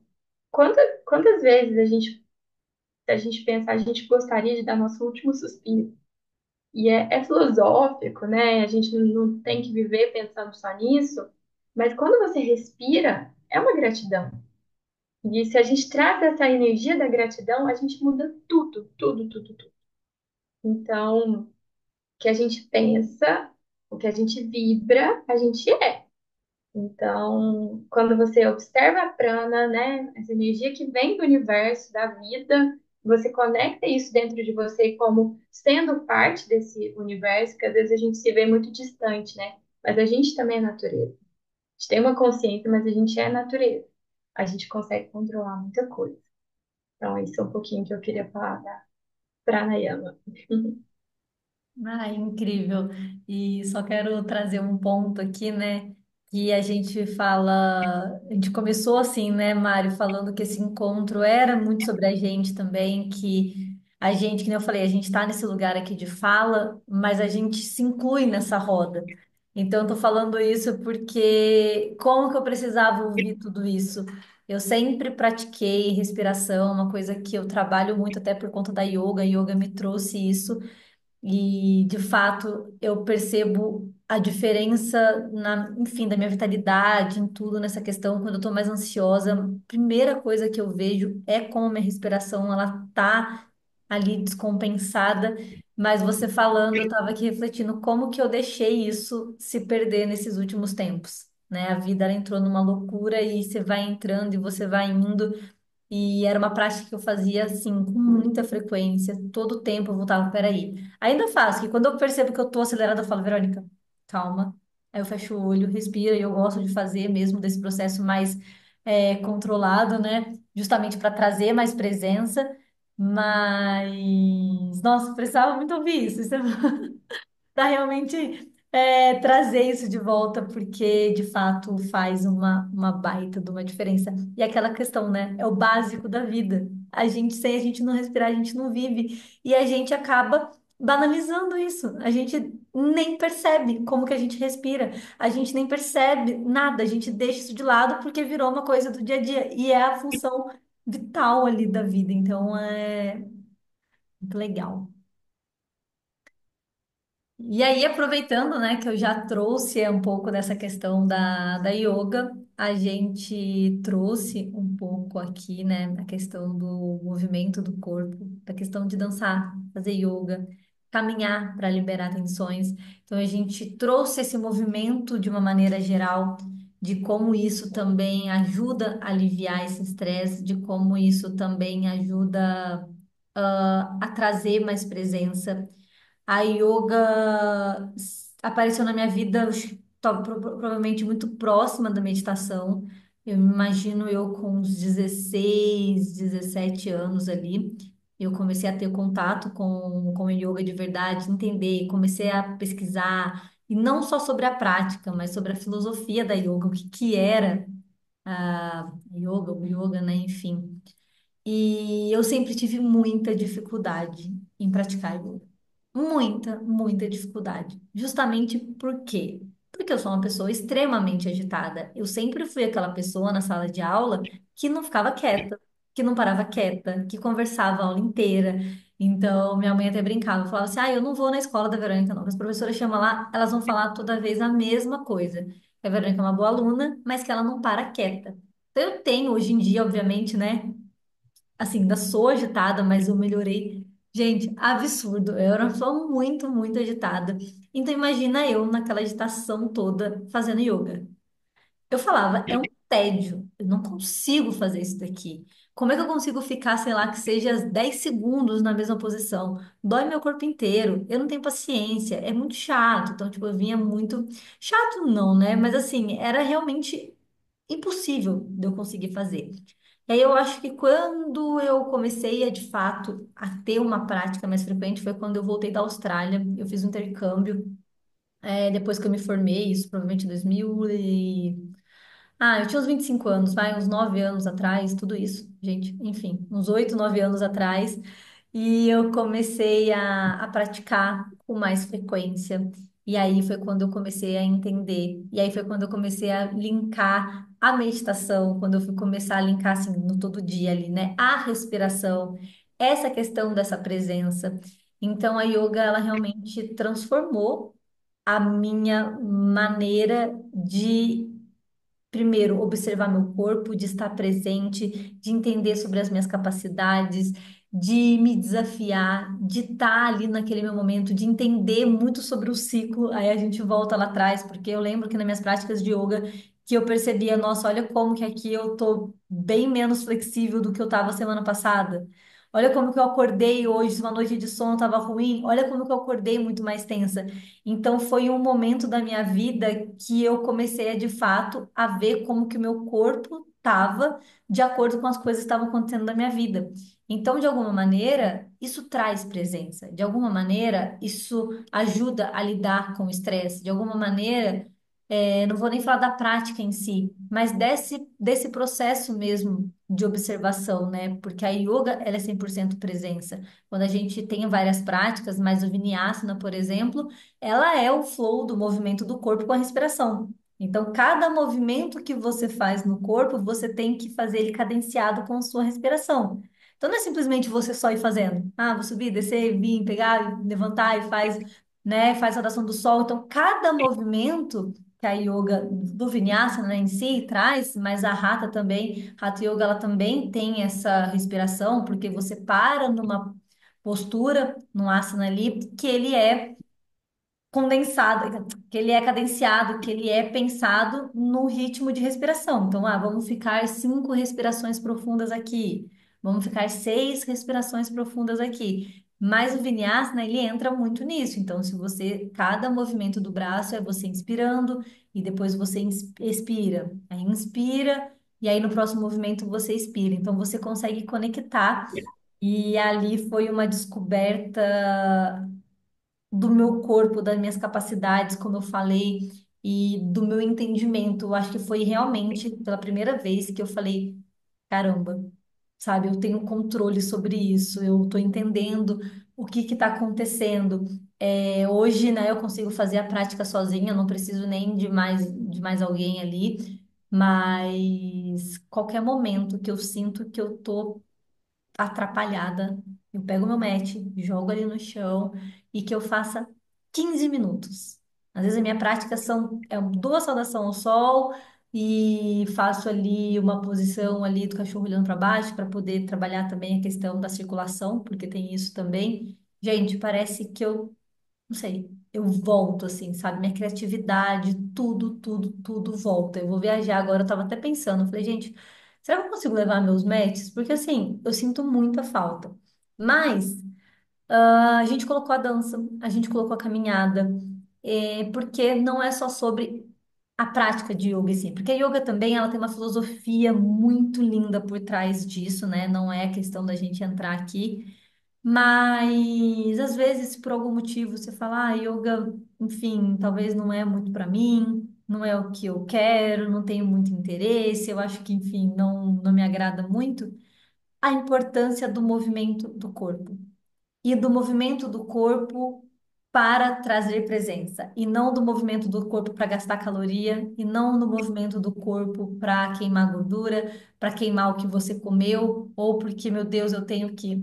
Quantas vezes se a gente pensar, a gente gostaria de dar nosso último suspiro? E é filosófico, né? A gente não tem que viver pensando só nisso, mas quando você respira, é uma gratidão. E se a gente traz essa energia da gratidão, a gente muda tudo, tudo, tudo, tudo. Então, o que a gente pensa, o que a gente vibra, a gente é. Então, quando você observa a prana, né, essa energia que vem do universo, da vida, você conecta isso dentro de você como sendo parte desse universo, que às vezes a gente se vê muito distante, né? Mas a gente também é natureza. A gente tem uma consciência, mas a gente é natureza. A gente consegue controlar muita coisa. Então, isso é um pouquinho que eu queria falar da pranayama. Ah, incrível. E só quero trazer um ponto aqui, né? Que a gente fala, a gente começou assim, né, Mário, falando que esse encontro era muito sobre a gente também, que a gente, que nem eu falei, a gente está nesse lugar aqui de fala, mas a gente se inclui nessa roda. Então, eu tô falando isso porque como que eu precisava ouvir tudo isso? Eu sempre pratiquei respiração, uma coisa que eu trabalho muito até por conta da yoga. A yoga me trouxe isso. E, de fato, eu percebo a diferença enfim, da minha vitalidade, em tudo nessa questão. Quando eu estou mais ansiosa, a primeira coisa que eu vejo é como a minha respiração, ela tá ali descompensada. Mas você falando, eu estava aqui refletindo como que eu deixei isso se perder nesses últimos tempos, né? A vida, ela entrou numa loucura e você vai entrando e você vai indo. E era uma prática que eu fazia assim, com muita frequência, todo tempo eu voltava, peraí. Ainda faço, que quando eu percebo que eu tô acelerada, eu falo, Verônica, calma. Aí eu fecho o olho, respiro, e eu gosto de fazer mesmo desse processo mais controlado, né? Justamente para trazer mais presença. Mas, nossa, eu precisava muito ouvir isso. Isso é para realmente trazer isso de volta, porque de fato faz uma baita de uma diferença. E aquela questão, né? É o básico da vida. Sem a gente não respirar, a gente não vive. E a gente acaba banalizando isso. A gente nem percebe como que a gente respira. A gente nem percebe nada. A gente deixa isso de lado porque virou uma coisa do dia a dia. E é a função vital ali da vida. Então é muito legal. E aí, aproveitando, né, que eu já trouxe um pouco dessa questão da yoga, a gente trouxe um pouco aqui, né, a questão do movimento do corpo, da questão de dançar, fazer yoga, caminhar para liberar tensões. Então, a gente trouxe esse movimento de uma maneira geral, de como isso também ajuda a aliviar esse estresse, de como isso também ajuda, a trazer mais presença. A yoga apareceu na minha vida, provavelmente muito próxima da meditação. Eu me imagino eu com uns 16, 17 anos ali. Eu comecei a ter contato com o yoga de verdade, entender, comecei a pesquisar, e não só sobre a prática, mas sobre a filosofia da yoga, o que que era a yoga, o yoga, né? Enfim. E eu sempre tive muita dificuldade em praticar yoga. muita dificuldade. Justamente por quê? Porque eu sou uma pessoa extremamente agitada. Eu sempre fui aquela pessoa na sala de aula que não ficava quieta, que não parava quieta, que conversava a aula inteira. Então, minha mãe até brincava, falava assim: ah, eu não vou na escola da Verônica, não. As professoras chamam lá, elas vão falar toda vez a mesma coisa. Que a Verônica é uma boa aluna, mas que ela não para quieta. Então, eu tenho hoje em dia, obviamente, né? Assim, ainda sou agitada, mas eu melhorei. Gente, absurdo. Eu era uma pessoa muito agitada. Então, imagina eu naquela agitação toda fazendo yoga. Eu falava, é um tédio. Eu não consigo fazer isso daqui. Como é que eu consigo ficar, sei lá, que seja 10 segundos na mesma posição? Dói meu corpo inteiro. Eu não tenho paciência. É muito chato. Então, tipo, eu vinha muito. Chato não, né? Mas assim, era realmente impossível de eu conseguir fazer. E aí eu acho que quando eu comecei a, de fato, a ter uma prática mais frequente foi quando eu voltei da Austrália. Eu fiz um intercâmbio, depois que eu me formei, isso provavelmente em 2000 ah, eu tinha uns 25 anos, vai, uns 9 anos atrás, tudo isso, gente, enfim, uns 8 9 anos atrás, e eu comecei a praticar com mais frequência. E aí foi quando eu comecei a entender, e aí foi quando eu comecei a linkar a meditação, quando eu fui começar a linkar, assim, no todo dia ali, né, a respiração, essa questão dessa presença. Então a yoga, ela realmente transformou a minha maneira de primeiro, observar meu corpo, de estar presente, de entender sobre as minhas capacidades, de me desafiar, de estar ali naquele meu momento, de entender muito sobre o ciclo. Aí a gente volta lá atrás, porque eu lembro que nas minhas práticas de yoga que eu percebia, nossa, olha como que aqui eu tô bem menos flexível do que eu estava semana passada. Olha como que eu acordei hoje, se uma noite de sono estava ruim, olha como que eu acordei muito mais tensa. Então foi um momento da minha vida que eu comecei a de fato a ver como que o meu corpo estava de acordo com as coisas que estavam acontecendo na minha vida. Então, de alguma maneira, isso traz presença. De alguma maneira, isso ajuda a lidar com o estresse. De alguma maneira, não vou nem falar da prática em si, mas desse processo mesmo de observação, né? Porque a yoga, ela é 100% presença. Quando a gente tem várias práticas, mas o Vinyasana, por exemplo, ela é o flow do movimento do corpo com a respiração. Então, cada movimento que você faz no corpo, você tem que fazer ele cadenciado com a sua respiração. Então, não é simplesmente você só ir fazendo. Ah, vou subir, descer, vir, pegar, levantar e faz, né, faz a oração do sol. Então, cada movimento que a yoga do Vinyasana, né, em si traz, mas a Hatha também, Hatha Yoga, ela também tem essa respiração, porque você para numa postura, num asana ali, que ele é condensado, que ele é cadenciado, que ele é pensado no ritmo de respiração. Então, vamos ficar 5 respirações profundas aqui, vamos ficar 6 respirações profundas aqui. Mas o Vinyasana, ele entra muito nisso. Então, se você, cada movimento do braço é você inspirando e depois você expira. Aí inspira e aí no próximo movimento você expira. Então, você consegue conectar. E ali foi uma descoberta do meu corpo, das minhas capacidades, como eu falei, e do meu entendimento. Eu acho que foi realmente pela primeira vez que eu falei, caramba, sabe, eu tenho controle sobre isso, eu estou entendendo o que está acontecendo. Hoje, né, eu consigo fazer a prática sozinha, eu não preciso nem de mais alguém ali, mas qualquer momento que eu sinto que eu tô atrapalhada, eu pego meu mat, jogo ali no chão e que eu faça 15 minutos. Às vezes a minha prática são 2 saudações ao sol e faço ali uma posição ali do cachorro olhando para baixo para poder trabalhar também a questão da circulação, porque tem isso também. Gente, parece que eu não sei, eu volto assim, sabe? Minha criatividade, tudo volta. Eu vou viajar agora, eu tava até pensando, eu falei, gente, será que eu consigo levar meus matches? Porque assim, eu sinto muita falta. Mas a gente colocou a dança, a gente colocou a caminhada, porque não é só sobre a prática de yoga, assim, porque a yoga também ela tem uma filosofia muito linda por trás disso, né? Não é questão da gente entrar aqui. Mas às vezes, por algum motivo, você fala, yoga, enfim, talvez não é muito para mim, não é o que eu quero, não tenho muito interesse, eu acho que, enfim, não me agrada muito. A importância do movimento do corpo. e do movimento do corpo para trazer presença, e não do movimento do corpo para gastar caloria, e não do movimento do corpo para queimar gordura, para queimar o que você comeu, ou porque, meu Deus, eu tenho que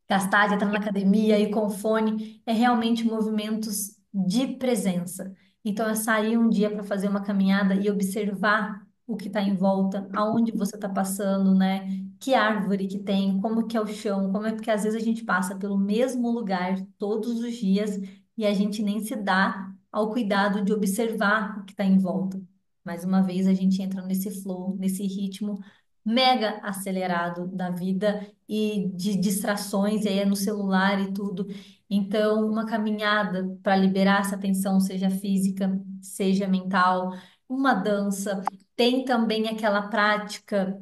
gastar de entrar na academia e com fone, é realmente movimentos de presença. Então, é sair um dia para fazer uma caminhada e observar o que está em volta, aonde você está passando, né? Que árvore que tem, como que é o chão, como é porque às vezes a gente passa pelo mesmo lugar todos os dias e a gente nem se dá ao cuidado de observar o que está em volta. Mais uma vez, a gente entra nesse flow, nesse ritmo mega acelerado da vida e de distrações, e aí é no celular e tudo. Então, uma caminhada para liberar essa tensão, seja física, seja mental, uma dança. Tem também aquela prática,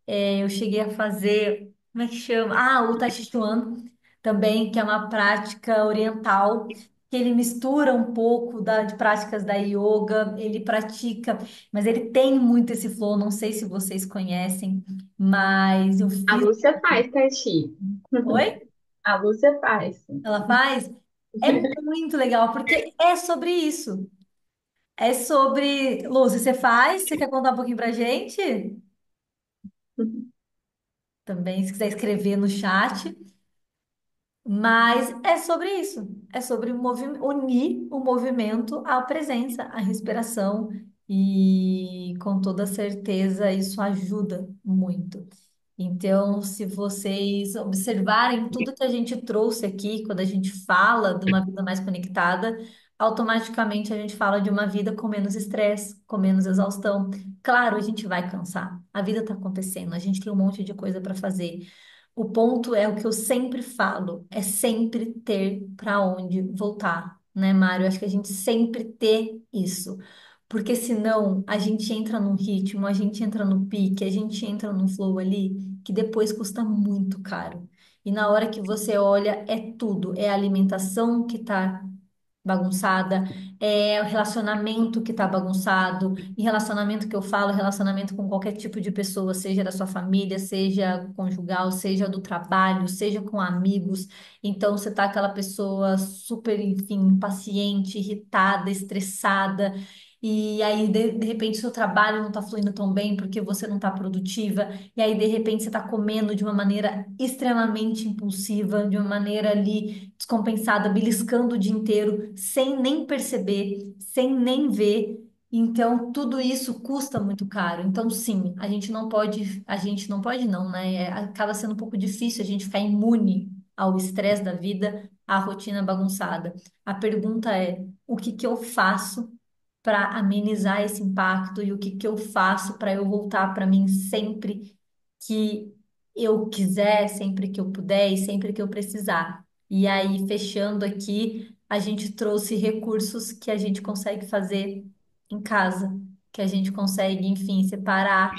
eu cheguei a fazer, como é que chama? Ah, o Tai Chi Chuan também, que é uma prática oriental. Que ele mistura um pouco de práticas da yoga, ele pratica, mas ele tem muito esse flow, não sei se vocês conhecem, mas eu A fiz. Lúcia faz Tai Chi. Oi? A Lúcia faz. Ela faz, é muito legal, porque é sobre isso. É sobre. Lúcia, você faz? Você quer contar um pouquinho pra gente? Também, se quiser escrever no chat. Mas é sobre isso. É sobre unir o movimento à presença, à respiração. E com toda certeza isso ajuda muito. Então, se vocês observarem tudo que a gente trouxe aqui, quando a gente fala de uma vida mais conectada, automaticamente a gente fala de uma vida com menos estresse, com menos exaustão. Claro, a gente vai cansar. A vida está acontecendo, a gente tem um monte de coisa para fazer. O ponto é o que eu sempre falo, é sempre ter para onde voltar, né, Mário? Acho que a gente sempre ter isso. Porque senão a gente entra num ritmo, a gente entra no pique, a gente entra num flow ali que depois custa muito caro. E na hora que você olha, é tudo. É a alimentação que tá bagunçada, é o relacionamento que tá bagunçado. E relacionamento que eu falo, relacionamento com qualquer tipo de pessoa, seja da sua família, seja conjugal, seja do trabalho, seja com amigos. Então você tá aquela pessoa super, enfim, impaciente, irritada, estressada. E aí, de repente, seu trabalho não está fluindo tão bem porque você não está produtiva. E aí, de repente, você está comendo de uma maneira extremamente impulsiva, de uma maneira ali descompensada, beliscando o dia inteiro, sem nem perceber, sem nem ver. Então, tudo isso custa muito caro. Então, sim, a gente não pode não, né? Acaba sendo um pouco difícil a gente ficar imune ao estresse da vida, à rotina bagunçada. A pergunta é, o que que eu faço para amenizar esse impacto e o que que eu faço para eu voltar para mim sempre que eu quiser, sempre que eu puder e sempre que eu precisar. E aí, fechando aqui, a gente trouxe recursos que a gente consegue fazer em casa, que a gente consegue, enfim, separar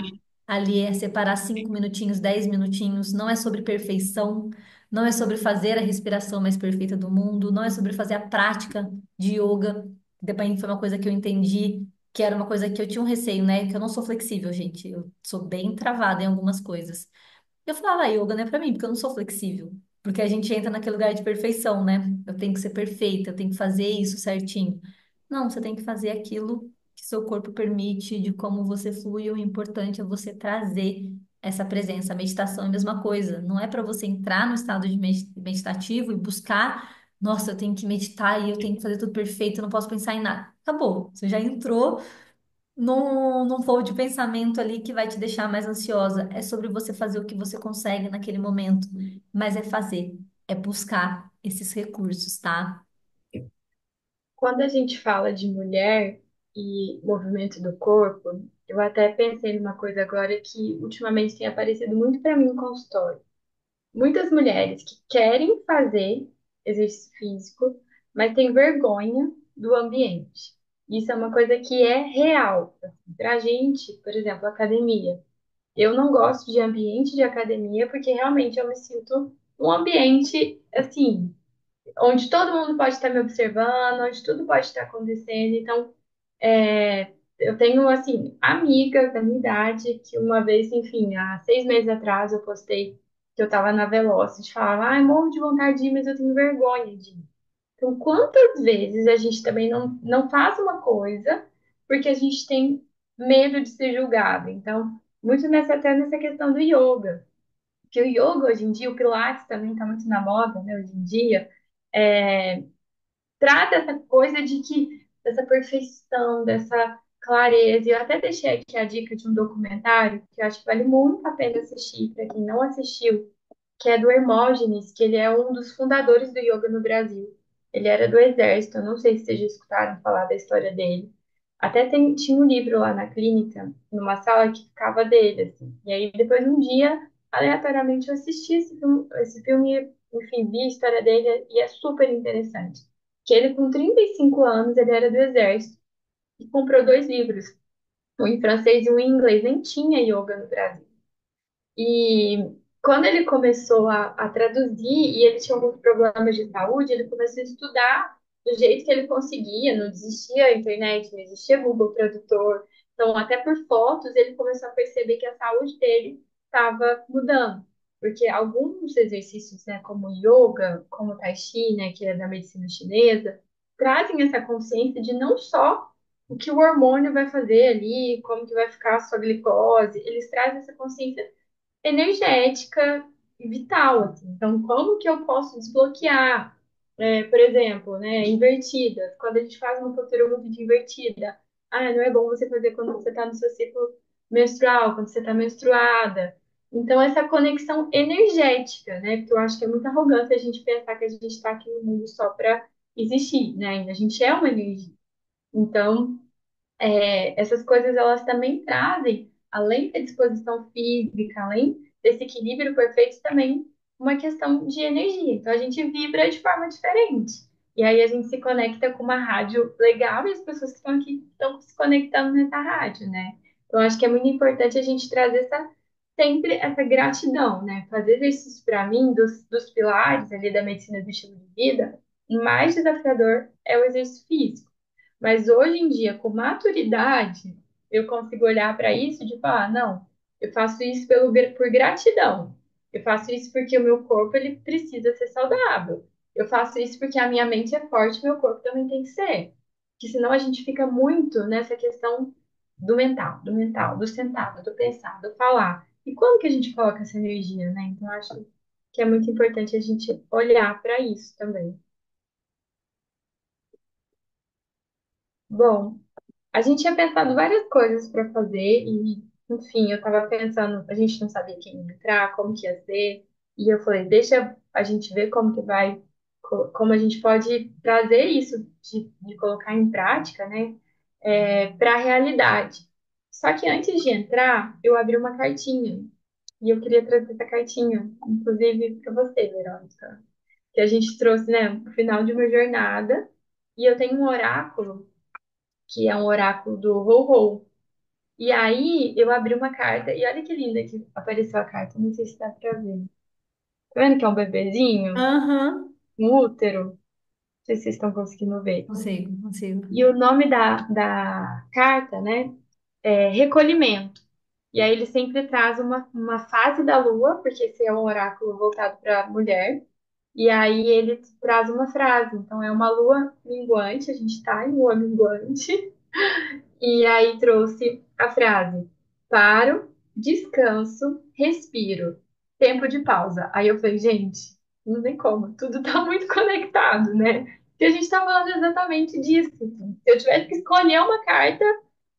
ali, separar 5 minutinhos, 10 minutinhos. Não é sobre perfeição, não é sobre fazer a respiração mais perfeita do mundo, não é sobre fazer a prática de yoga. Depois foi uma coisa que eu entendi, que era uma coisa que eu tinha um receio, né? Que eu não sou flexível, gente. Eu sou bem travada em algumas coisas. Eu falava, yoga não é pra mim, porque eu não sou flexível. Porque a gente entra naquele lugar de perfeição, né? Eu tenho que ser perfeita, eu tenho que fazer isso certinho. Não, você tem que fazer aquilo que seu corpo permite, de como você flui. O importante é você trazer essa presença. A meditação é a mesma coisa. Não é para você entrar no estado de meditativo e buscar, nossa, eu tenho que meditar e eu tenho que fazer tudo perfeito, eu não posso pensar em nada. Acabou. Você já entrou num flow de pensamento ali que vai te deixar mais ansiosa. É sobre você fazer o que você consegue naquele momento, mas é fazer, é buscar esses recursos, tá? Quando a gente fala de mulher e movimento do corpo, eu até pensei numa coisa agora que ultimamente tem aparecido muito para mim no consultório. Muitas mulheres que querem fazer exercício físico, mas têm vergonha do ambiente. Isso é uma coisa que é real. Para a gente, por exemplo, academia. Eu não gosto de ambiente de academia porque realmente eu me sinto um ambiente assim, onde todo mundo pode estar me observando, onde tudo pode estar acontecendo. Então, eu tenho, assim, amigas da minha idade que uma vez, enfim, há 6 meses atrás eu postei que eu tava na Velocity, falava, ai, morro de vontade de ir, mas eu tenho vergonha de ir. Então, quantas vezes a gente também não faz uma coisa porque a gente tem medo de ser julgado? Então, muito até nessa questão do yoga. Que o yoga hoje em dia, o Pilates também está muito na moda, né, hoje em dia, é, trata essa coisa de que, dessa perfeição, dessa clareza. E eu até deixei aqui a dica de um documentário que eu acho que vale muito a pena assistir, para quem não assistiu, que é do Hermógenes, que ele é um dos fundadores do yoga no Brasil. Ele era do exército, eu não sei se vocês já escutaram falar da história dele. Até tinha um livro lá na clínica, numa sala que ficava dele, assim. E aí, depois, um dia, aleatoriamente, eu assisti esse filme, enfim, vi a história dele e é super interessante. Que ele, com 35 anos, ele era do exército e comprou dois livros, um em francês e um em inglês. Nem tinha yoga no Brasil. E quando ele começou a traduzir, e ele tinha alguns problemas de saúde, ele começou a estudar do jeito que ele conseguia, não existia a internet, não existia Google Tradutor. Então, até por fotos, ele começou a perceber que a saúde dele estava mudando. Porque alguns exercícios, né, como yoga, como tai chi, né, que é da medicina chinesa, trazem essa consciência de não só o que o hormônio vai fazer ali, como que vai ficar a sua glicose, eles trazem essa consciência energética e vital, assim. Então, como que eu posso desbloquear, por exemplo, né, invertidas? Quando a gente faz uma postura muito invertida, não é bom você fazer quando você está no seu ciclo menstrual, quando você está menstruada. Então, essa conexão energética, né? Porque eu acho que é muita arrogância a gente pensar que a gente está aqui no mundo só para existir, né? A gente é uma energia. Então, essas coisas elas também trazem, além da disposição física, além desse equilíbrio perfeito, também uma questão de energia. Então a gente vibra de forma diferente. E aí a gente se conecta com uma rádio legal e as pessoas que estão aqui estão se conectando nessa rádio, né? Então acho que é muito importante a gente trazer sempre essa gratidão, né? Fazer exercício para mim, dos pilares ali da medicina do estilo de vida, o mais desafiador é o exercício físico. Mas hoje em dia, com maturidade, eu consigo olhar para isso e falar, não, eu faço isso por gratidão. Eu faço isso porque o meu corpo ele precisa ser saudável. Eu faço isso porque a minha mente é forte, meu corpo também tem que ser. Porque senão a gente fica muito nessa questão do mental, do sentado, do pensar, do falar. E quando que a gente coloca essa energia, né? Então, eu acho que é muito importante a gente olhar para isso também. Bom, a gente tinha pensado várias coisas para fazer e, enfim, eu tava pensando, a gente não sabia quem ia entrar, como que ia ser, e eu falei, deixa a gente ver como que vai, como a gente pode trazer isso de colocar em prática, né, para a realidade. Só que antes de entrar, eu abri uma cartinha e eu queria trazer essa cartinha, inclusive para você, Verônica, que a gente trouxe, né, no final de uma jornada, e eu tenho um oráculo que é um oráculo do Ho-Ho. E aí eu abri uma carta e olha que linda que apareceu a carta. Não sei se dá pra ver. Tá vendo que é um bebezinho? Aham. Um útero? Não sei se vocês estão conseguindo ver. Consigo, consigo. E o nome da carta, né, é recolhimento. E aí ele sempre traz uma fase da lua, porque esse é um oráculo voltado para mulher. E aí ele traz uma frase. Então é uma lua minguante, a gente está em lua minguante. E aí trouxe a frase: paro, descanso, respiro. Tempo de pausa. Aí eu falei, gente, não tem como, tudo tá muito conectado, né? Porque a gente tá falando exatamente disso. Se eu tivesse que escolher uma carta,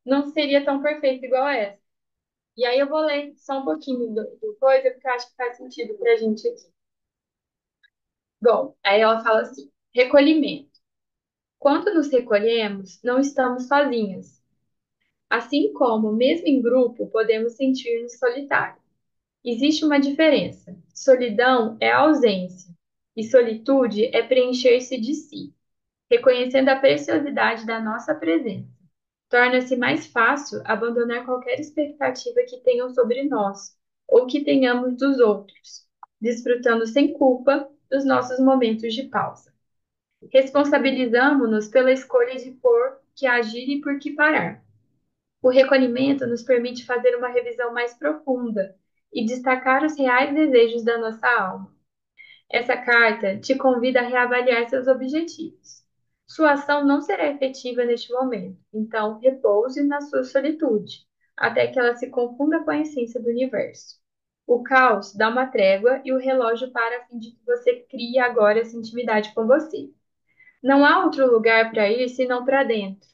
não seria tão perfeita igual essa. E aí eu vou ler só um pouquinho do coisa, porque eu acho que faz sentido pra gente aqui. Bom, aí ela fala assim: recolhimento. Quando nos recolhemos, não estamos sozinhas. Assim como, mesmo em grupo, podemos sentir-nos solitários. Existe uma diferença. Solidão é ausência, e solitude é preencher-se de si, reconhecendo a preciosidade da nossa presença. Torna-se mais fácil abandonar qualquer expectativa que tenham sobre nós ou que tenhamos dos outros, desfrutando sem culpa dos nossos momentos de pausa. Responsabilizamos-nos pela escolha de por que agir e por que parar. O recolhimento nos permite fazer uma revisão mais profunda e destacar os reais desejos da nossa alma. Essa carta te convida a reavaliar seus objetivos. Sua ação não será efetiva neste momento, então repouse na sua solitude, até que ela se confunda com a essência do universo. O caos dá uma trégua e o relógio para a fim de que você crie agora essa intimidade com você. Não há outro lugar para ir senão para dentro,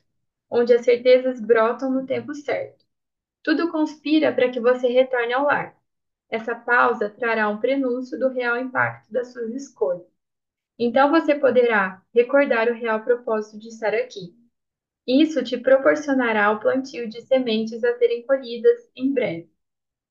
onde as certezas brotam no tempo certo. Tudo conspira para que você retorne ao lar. Essa pausa trará um prenúncio do real impacto das suas escolhas. Então você poderá recordar o real propósito de estar aqui. Isso te proporcionará o plantio de sementes a serem colhidas em breve.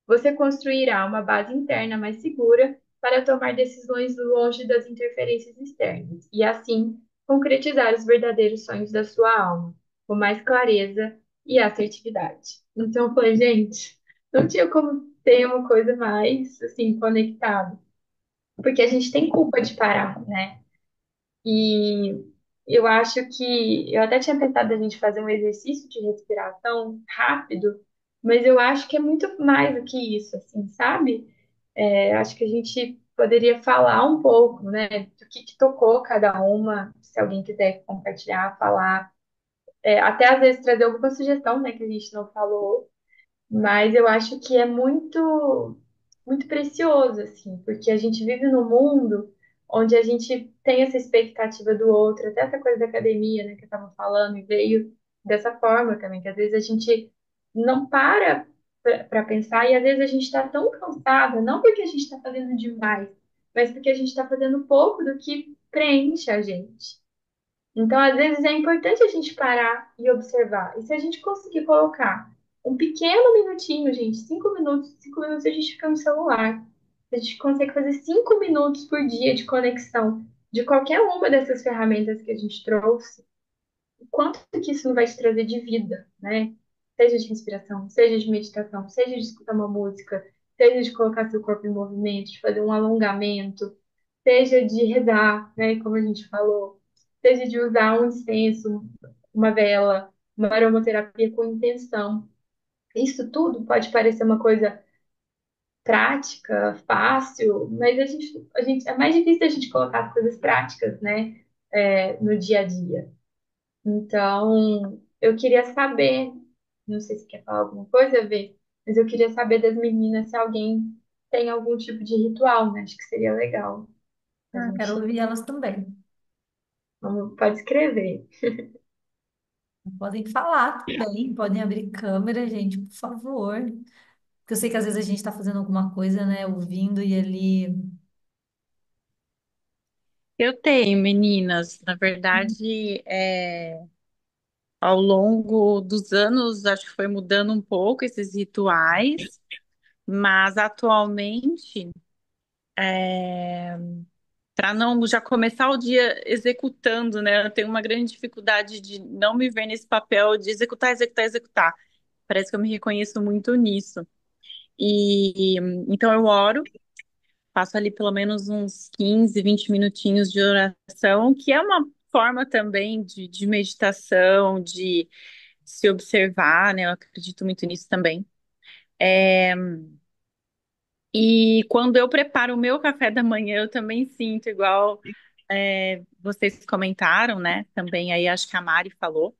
Você construirá uma base interna mais segura para tomar decisões longe das interferências externas e, assim, concretizar os verdadeiros sonhos da sua alma, com mais clareza e assertividade. Então, foi, gente, não tinha como ter uma coisa mais, assim, conectada, porque a gente tem culpa de parar, né? E eu acho que eu até tinha pensado a gente fazer um exercício de respiração rápido, mas eu acho que é muito mais do que isso, assim, sabe? Acho que a gente poderia falar um pouco, né, do que tocou cada uma, se alguém quiser compartilhar, falar, até às vezes trazer alguma sugestão, né, que a gente não falou, mas eu acho que é muito precioso, assim, porque a gente vive num mundo onde a gente tem essa expectativa do outro, até essa coisa da academia, né, que eu estava falando, e veio dessa forma também, que às vezes a gente não para pensar, e às vezes a gente está tão cansada, não porque a gente está fazendo demais, mas porque a gente está fazendo pouco do que preenche a gente. Então, às vezes é importante a gente parar e observar. E se a gente conseguir colocar um pequeno minutinho, gente, 5 minutos a gente fica no celular. Se a gente consegue fazer 5 minutos por dia de conexão de qualquer uma dessas ferramentas que a gente trouxe, o quanto que isso não vai te trazer de vida, né? Seja de respiração, seja de meditação, seja de escutar uma música, seja de colocar seu corpo em movimento, de fazer um alongamento, seja de rezar, né, como a gente falou, seja de usar um incenso, uma vela, uma aromaterapia com intenção. Isso tudo pode parecer uma coisa prática, fácil, mas a gente é mais difícil a gente colocar as coisas práticas, né, no dia a dia. Então, eu queria saber, não sei se quer falar alguma coisa, Vê, mas eu queria saber das meninas se alguém tem algum tipo de ritual, né? Acho que seria legal. A Ah, quero gente ouvir elas também. pode escrever. Podem falar também, podem abrir câmera, gente, por favor. Porque eu sei que às vezes a gente está fazendo alguma coisa, né, ouvindo e ali. Eu tenho, meninas. Na verdade, ao longo dos anos, acho que foi mudando um pouco esses rituais, mas atualmente, para não já começar o dia executando, né? Eu tenho uma grande dificuldade de não me ver nesse papel de executar, executar, executar. Parece que eu me reconheço muito nisso. E então eu oro. Faço ali pelo menos uns 15, 20 minutinhos de oração, que é uma forma também de meditação, de se observar, né? Eu acredito muito nisso também. E quando eu preparo o meu café da manhã, eu também sinto, igual vocês comentaram, né? Também aí acho que a Mari falou.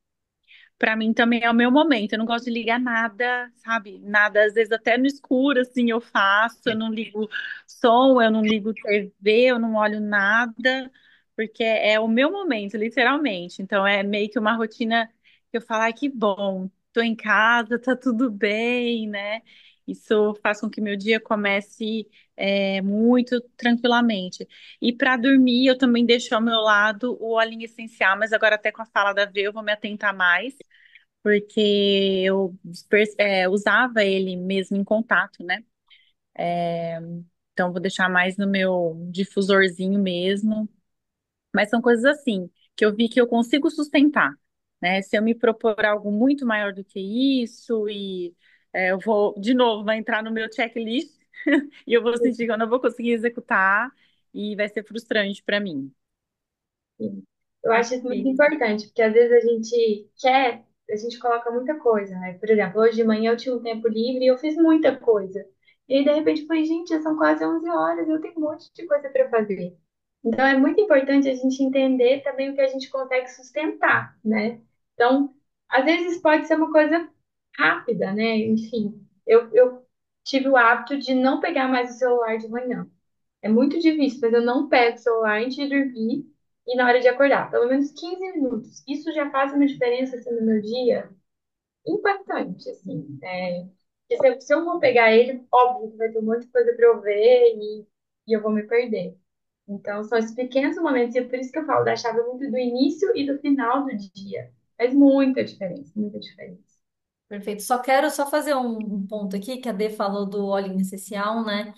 Pra mim também é o meu momento. Eu não gosto de ligar nada, sabe? Nada, às vezes até no escuro, assim, eu faço. Eu não ligo som, eu não ligo TV, eu não olho nada, porque é o meu momento, literalmente. Então é meio que uma rotina que eu falo, ai, que bom, tô em casa, tá tudo bem, né? Isso faz com que meu dia comece muito tranquilamente. E para dormir, eu também deixo ao meu lado o óleo essencial, mas agora até com a fala da V eu vou me atentar mais porque eu usava ele mesmo em contato, né? Então vou deixar mais no meu difusorzinho mesmo. Mas são coisas assim que eu vi que eu consigo sustentar, né? Se eu me propor algo muito maior do que isso e eu vou, de novo, vai entrar no meu checklist e eu vou sentir que eu não vou conseguir executar e vai ser frustrante para mim. Sim. Eu acho isso muito Perfeito. importante, porque às vezes a gente quer, a gente coloca muita coisa, né? Por exemplo, hoje de manhã eu tinha um tempo livre e eu fiz muita coisa. E aí, de repente, eu falei, gente, já são quase 11 horas, eu tenho um monte de coisa para fazer. Então, é muito importante a gente entender também o que a gente consegue sustentar, né? Então, às vezes pode ser uma coisa rápida, né? Enfim, eu tive o hábito de não pegar mais o celular de manhã. É muito difícil, mas eu não pego o celular antes de dormir e na hora de acordar. Pelo menos 15 minutos. Isso já faz uma diferença assim, no meu dia impactante, assim. Porque se eu não pegar ele, óbvio que vai ter um monte de coisa para eu ver e eu vou me perder. Então, são esses pequenos momentos, e é por isso que eu falo da chave muito do início e do final do dia. Faz muita diferença, muita diferença. Perfeito. Só quero só fazer um ponto aqui, que a Dê falou do óleo essencial, né?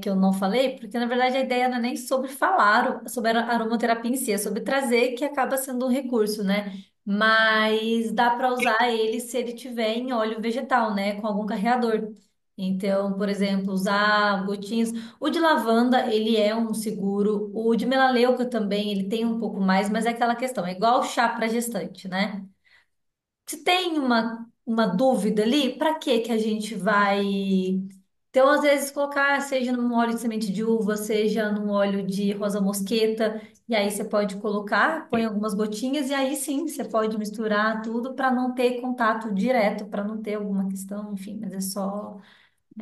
Que eu não falei, porque na verdade a ideia não é nem sobre falar sobre a aromaterapia em si, é sobre trazer que acaba sendo um recurso, né? Mas dá para usar ele se ele tiver em óleo vegetal, né? Com algum carreador. Então, por exemplo, usar gotinhas. O de lavanda, ele é um seguro. O de melaleuca também, ele tem um pouco mais, mas é aquela questão, é igual chá para gestante, né? Se tem uma dúvida ali, para que que a gente vai? Então, às vezes, colocar, seja num óleo de semente de uva, seja num óleo de rosa mosqueta, e aí você pode colocar, põe algumas gotinhas, e aí sim, você pode misturar tudo para não ter contato direto, para não ter alguma questão, enfim, mas é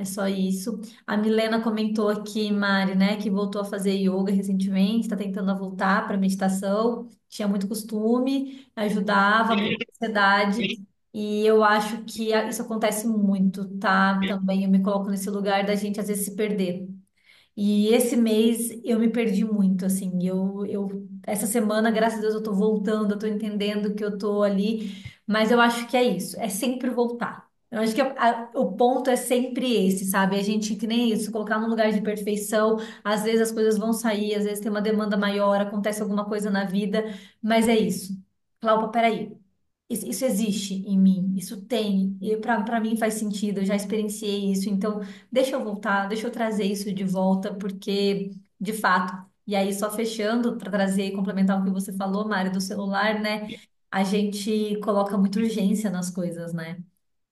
só isso. A Milena comentou aqui, Mari, né, que voltou a fazer yoga recentemente, está tentando voltar para meditação. Tinha muito costume, ajudava muito a ansiedade. E eu acho que isso acontece muito, tá? Também eu me coloco nesse lugar da gente às vezes se perder. E esse mês eu me perdi muito, assim. Essa semana, graças a Deus, eu tô voltando, eu tô entendendo que eu tô ali, mas eu acho que é isso, é sempre voltar. Eu acho que o ponto é sempre esse, sabe? A gente, que nem isso, colocar num lugar de perfeição, às vezes as coisas vão sair, às vezes tem uma demanda maior, acontece alguma coisa na vida, mas é isso. Cláudia, peraí. Isso existe em mim, isso tem, e para mim faz sentido, eu já experienciei isso, então deixa eu voltar, deixa eu trazer isso de volta, porque de fato, e aí só fechando para trazer e complementar o que você falou, Mário, do celular, né? A gente coloca muita urgência nas coisas, né?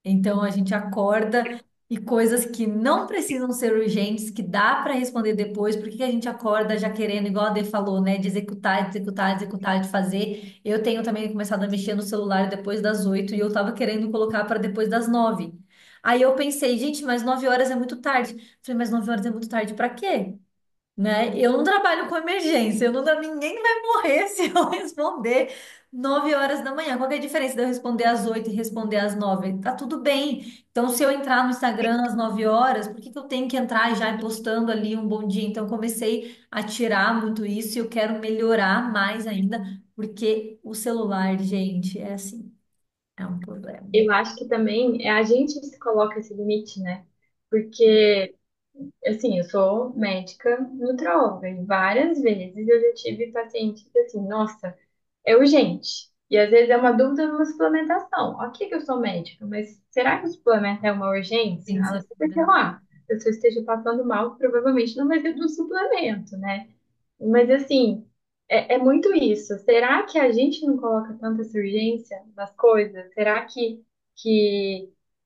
Então a gente acorda e coisas que não precisam ser urgentes, que dá para responder depois, por que que a gente acorda já querendo, igual a Dê falou, né? De executar, de executar, de executar, de fazer. Eu tenho também começado a mexer no celular depois das 8 e eu tava querendo colocar para depois das 9. Aí eu pensei, gente, mas 9 horas é muito tarde. Falei, mas 9 horas é muito tarde para quê? Né? Eu não trabalho com emergência, eu não, ninguém vai morrer se eu responder 9 horas da manhã. Qual que é a diferença de eu responder às 8 e responder às 9? Tá tudo bem. Então, se eu entrar no Instagram às 9 horas, por que que eu tenho que entrar já postando ali um bom dia? Então, comecei a tirar muito isso e eu quero melhorar mais ainda, porque o celular, gente, é assim, é um problema. Eu acho que também é a gente que se coloca esse limite, né? Porque, assim, eu sou médica nutróloga e várias vezes eu já tive paciente que, assim, nossa, é urgente. E às vezes é uma dúvida numa suplementação. Ok que eu sou médica, mas será que o suplemento é uma urgência? Tem que A não ser. ser que, sei lá, a pessoa esteja passando mal, provavelmente não vai ser do suplemento, né? Mas assim, é muito isso. Será que a gente não coloca tanta essa urgência nas coisas? Será que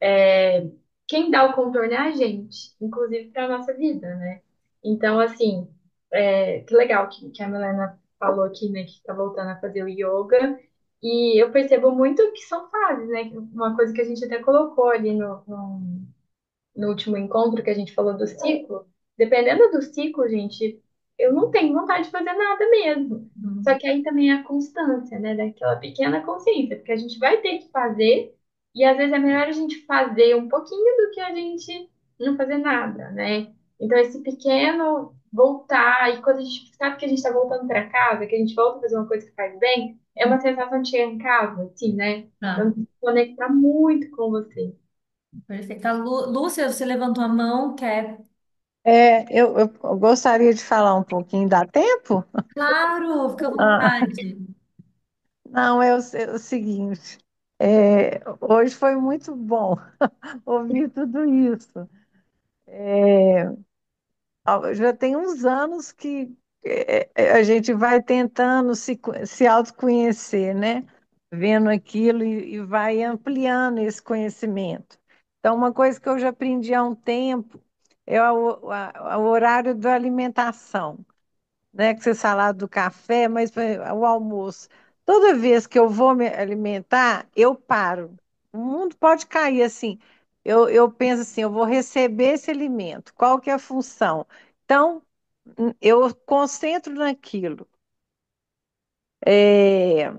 é, quem dá o contorno é a gente, inclusive para a nossa vida, né? Então, assim, que legal que a Milena falou aqui, né, que está voltando a fazer o yoga. E eu percebo muito que são fases, né? Uma coisa que a gente até colocou ali no último encontro que a gente falou do ciclo, dependendo do ciclo, gente, eu não tenho vontade de fazer nada mesmo. Só Uhum. que aí também é a constância, né? Daquela pequena consciência, porque a gente vai ter que fazer, e às vezes é melhor a gente fazer um pouquinho do que a gente não fazer nada, né? Então, esse pequeno voltar, e quando a gente sabe que a gente está voltando para casa, que a gente volta a fazer uma coisa que faz bem, é uma sensação de chegar em casa, assim, né? Tá, Então, se conectar muito com você. perfeito. A Lúcia, você levantou a mão, quer? Eu gostaria de falar um pouquinho, dá tempo? Claro, fica à Ah, vontade. não, é o seguinte, hoje foi muito bom ouvir tudo isso. Já tem uns anos que a gente vai tentando se autoconhecer, né? Vendo aquilo e vai ampliando esse conhecimento. Então, uma coisa que eu já aprendi há um tempo é o horário da alimentação, né? Que você falou do café, mas o almoço. Toda vez que eu vou me alimentar, eu paro. O mundo pode cair assim. Eu penso assim, eu vou receber esse alimento. Qual que é a função? Então, eu concentro naquilo. É,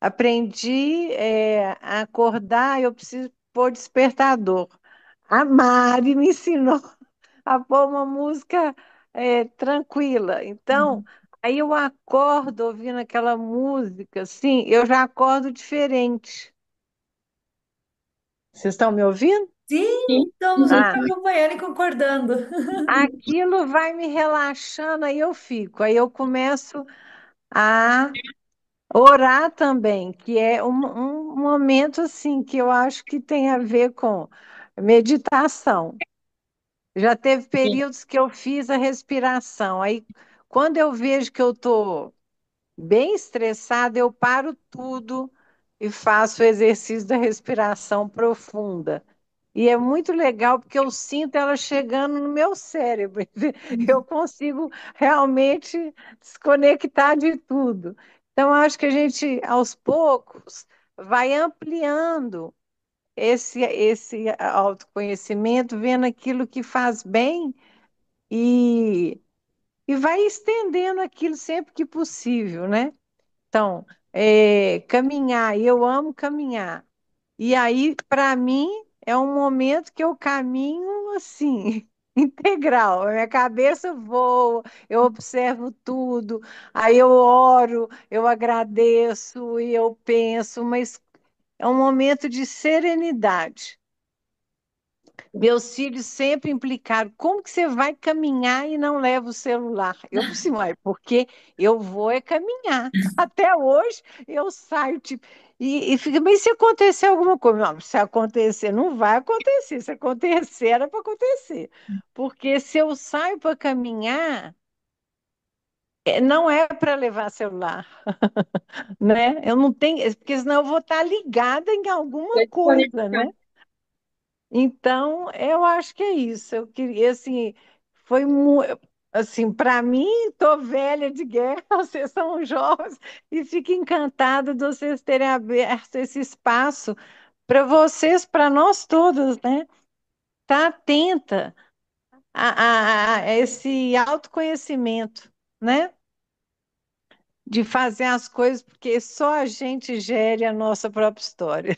aprendi, a acordar, eu preciso pôr despertador. A Mari me ensinou a pôr uma música tranquila. Então, aí eu acordo ouvindo aquela música, assim, eu já acordo diferente. Vocês estão me ouvindo? Sim, Sim. estamos Uhum. aqui acompanhando e concordando. Aquilo vai me relaxando, aí eu fico. Aí eu começo a orar também, que é um momento assim que eu acho que tem a ver com meditação. Já teve Sim. períodos que eu fiz a respiração. Aí, quando eu vejo que eu estou bem estressada, eu paro tudo e faço o exercício da respiração profunda. E é muito legal porque eu sinto ela chegando no meu cérebro. Eu consigo realmente desconectar de tudo. Então, acho que a gente, aos poucos, vai ampliando esse autoconhecimento, vendo aquilo que faz bem e, e vai estendendo aquilo sempre que possível, né? Então, caminhar, eu amo caminhar. E aí, para mim, é um momento que eu caminho assim, integral. A minha cabeça voa, eu observo tudo, aí eu oro, eu agradeço e eu penso, mas é um momento de serenidade. Meus filhos sempre implicaram, como que você vai caminhar e não leva o celular? Eu falei assim, "Uai, porque eu vou é caminhar. Até hoje eu saio, tipo, e fica, mas se acontecer alguma coisa? Não, se acontecer, não vai acontecer. Se acontecer, era para acontecer. Porque se eu saio para caminhar, não é para levar celular, né? Eu não tenho, porque senão eu vou estar ligada em alguma coisa, né? Então, eu acho que é isso. Eu queria, assim, foi muito, assim, para mim, estou velha de guerra, vocês são jovens, e fico encantada de vocês terem aberto esse espaço para vocês, para nós todos, né? Estar atenta a esse autoconhecimento, né? De fazer as coisas, porque só a gente gere a nossa própria história.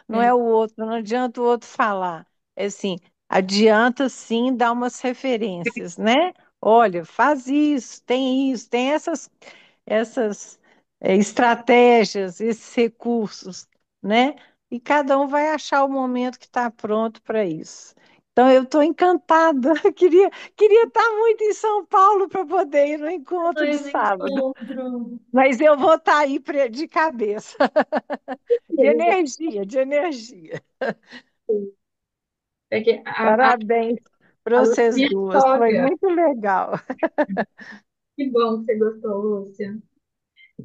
Não É, é o outro, não adianta o outro falar. É assim, adianta sim dar umas referências, né? Olha, faz isso, tem essas estratégias, esses recursos, né? E cada um vai achar o momento que está pronto para isso. Então, eu estou encantada. Queria estar muito em São Paulo para poder ir no encontro de foi no sábado. encontro. Mas eu vou estar aí de cabeça, de energia, de energia. É que Parabéns para a vocês Lúcia duas, foi sogra. muito legal. Que bom que você gostou, Lúcia.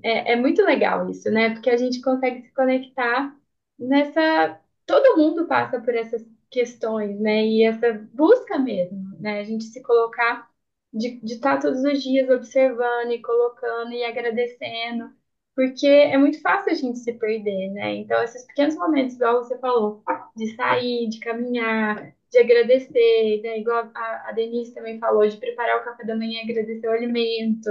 É muito legal isso, né? Porque a gente consegue se conectar nessa. Todo mundo passa por essas questões, né? E essa busca mesmo, né? A gente se colocar, de estar todos os dias observando e colocando e agradecendo, porque é muito fácil a gente se perder, né? Então, esses pequenos momentos, igual você falou, de sair, de caminhar, de agradecer, né? Igual a Denise também falou, de preparar o café da manhã e agradecer o alimento.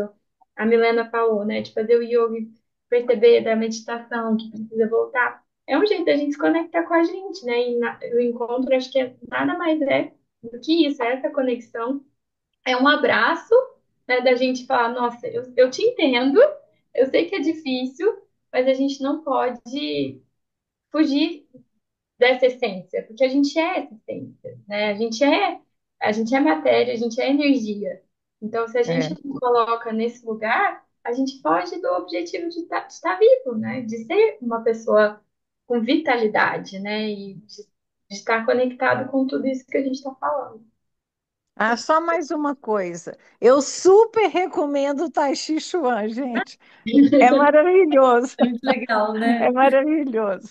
A Milena falou, né? De fazer o yoga, e perceber da meditação que precisa voltar. É um jeito da gente se conectar com a gente, né? E o encontro, acho que nada mais é do que isso, é essa conexão. É um abraço, né? Da gente falar, nossa, eu te entendo, eu sei que é difícil, mas a gente não pode fugir dessa essência, porque a gente é essa essência, né? A gente é matéria, a gente é energia. Então, se a gente É. não coloca nesse lugar, a gente foge do objetivo de estar vivo, né? De ser uma pessoa com vitalidade, né? E de estar conectado com tudo isso que a gente está falando. Ah, só mais uma coisa. Eu super recomendo o Tai Chi Chuan, gente. É maravilhoso, Muito legal, é né? maravilhoso.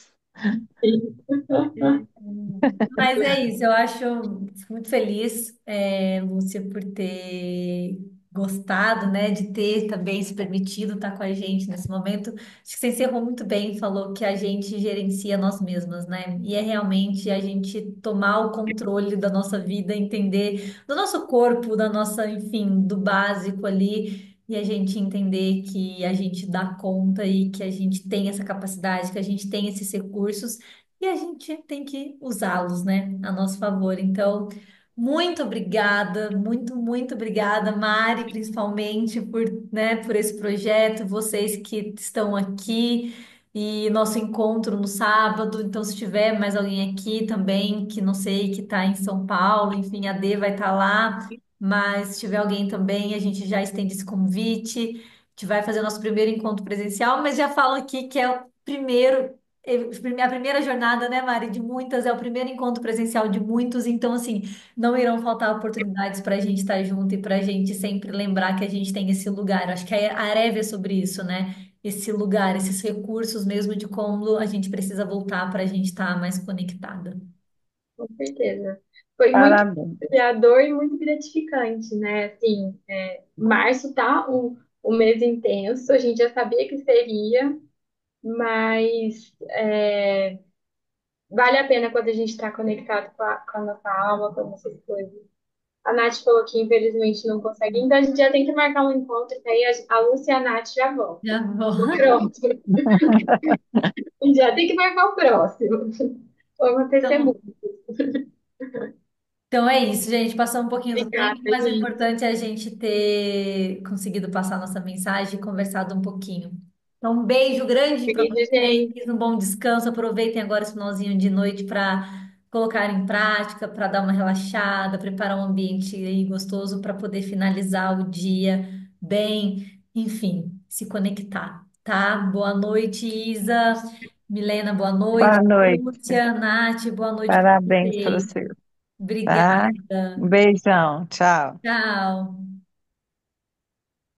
Mas é isso, eu acho muito feliz, Lúcia, por ter gostado, né, de ter também se permitido estar com a gente nesse momento. Acho que você encerrou muito bem, falou que a gente gerencia nós mesmas, né? E é realmente a gente tomar o controle da nossa vida, entender do nosso corpo, da nossa, enfim, do básico ali. E a gente entender que a gente dá conta e que a gente tem essa capacidade, que a gente tem esses recursos e a gente tem que usá-los, né, a nosso favor. Então, muito obrigada, muito obrigada, Mari, principalmente por, né, por esse projeto, vocês que estão aqui e nosso encontro no sábado. Então, se tiver mais alguém aqui também, que não sei, que está em São Paulo, enfim, a D vai estar lá. Mas se tiver alguém também, a gente já estende esse convite. A gente vai fazer o nosso primeiro encontro presencial, mas já falo aqui que é o primeiro a primeira jornada, né, Mari, de muitas, é o primeiro encontro presencial de muitos, então, assim, não irão faltar oportunidades para a gente estar junto e para a gente sempre lembrar que a gente tem esse lugar. Acho que a Arev é sobre isso, né? Esse lugar, esses recursos mesmo de como a gente precisa voltar para a gente estar mais conectada. Com certeza. Foi muito Parabéns. desafiador e muito gratificante, né? Assim, março tá o mês intenso, a gente já sabia que seria, mas vale a pena quando a gente está conectado com a nossa alma, com as nossas coisas. A Nath falou que infelizmente não consegue, então a gente já tem que marcar um encontro, que aí a Lúcia e a Nath já vão. Já vou. Pronto. Já tem que marcar o próximo. Vai acontecer Então, muito. Então é isso, gente. Passou um pouquinho do Obrigada, tempo, mas o gente. importante é a gente ter conseguido passar nossa mensagem e conversado um pouquinho. Então, um beijo grande para Beijo, vocês, gente. um bom descanso. Aproveitem agora esse finalzinho de noite para colocar em prática, para dar uma relaxada, preparar um ambiente aí gostoso para poder finalizar o dia bem, enfim, se conectar, tá? Boa noite, Isa. Milena, boa noite. Boa noite. Lúcia, Nath, boa noite para Parabéns para vocês. você, tá? Obrigada. Um beijão. Tchau. Tchau.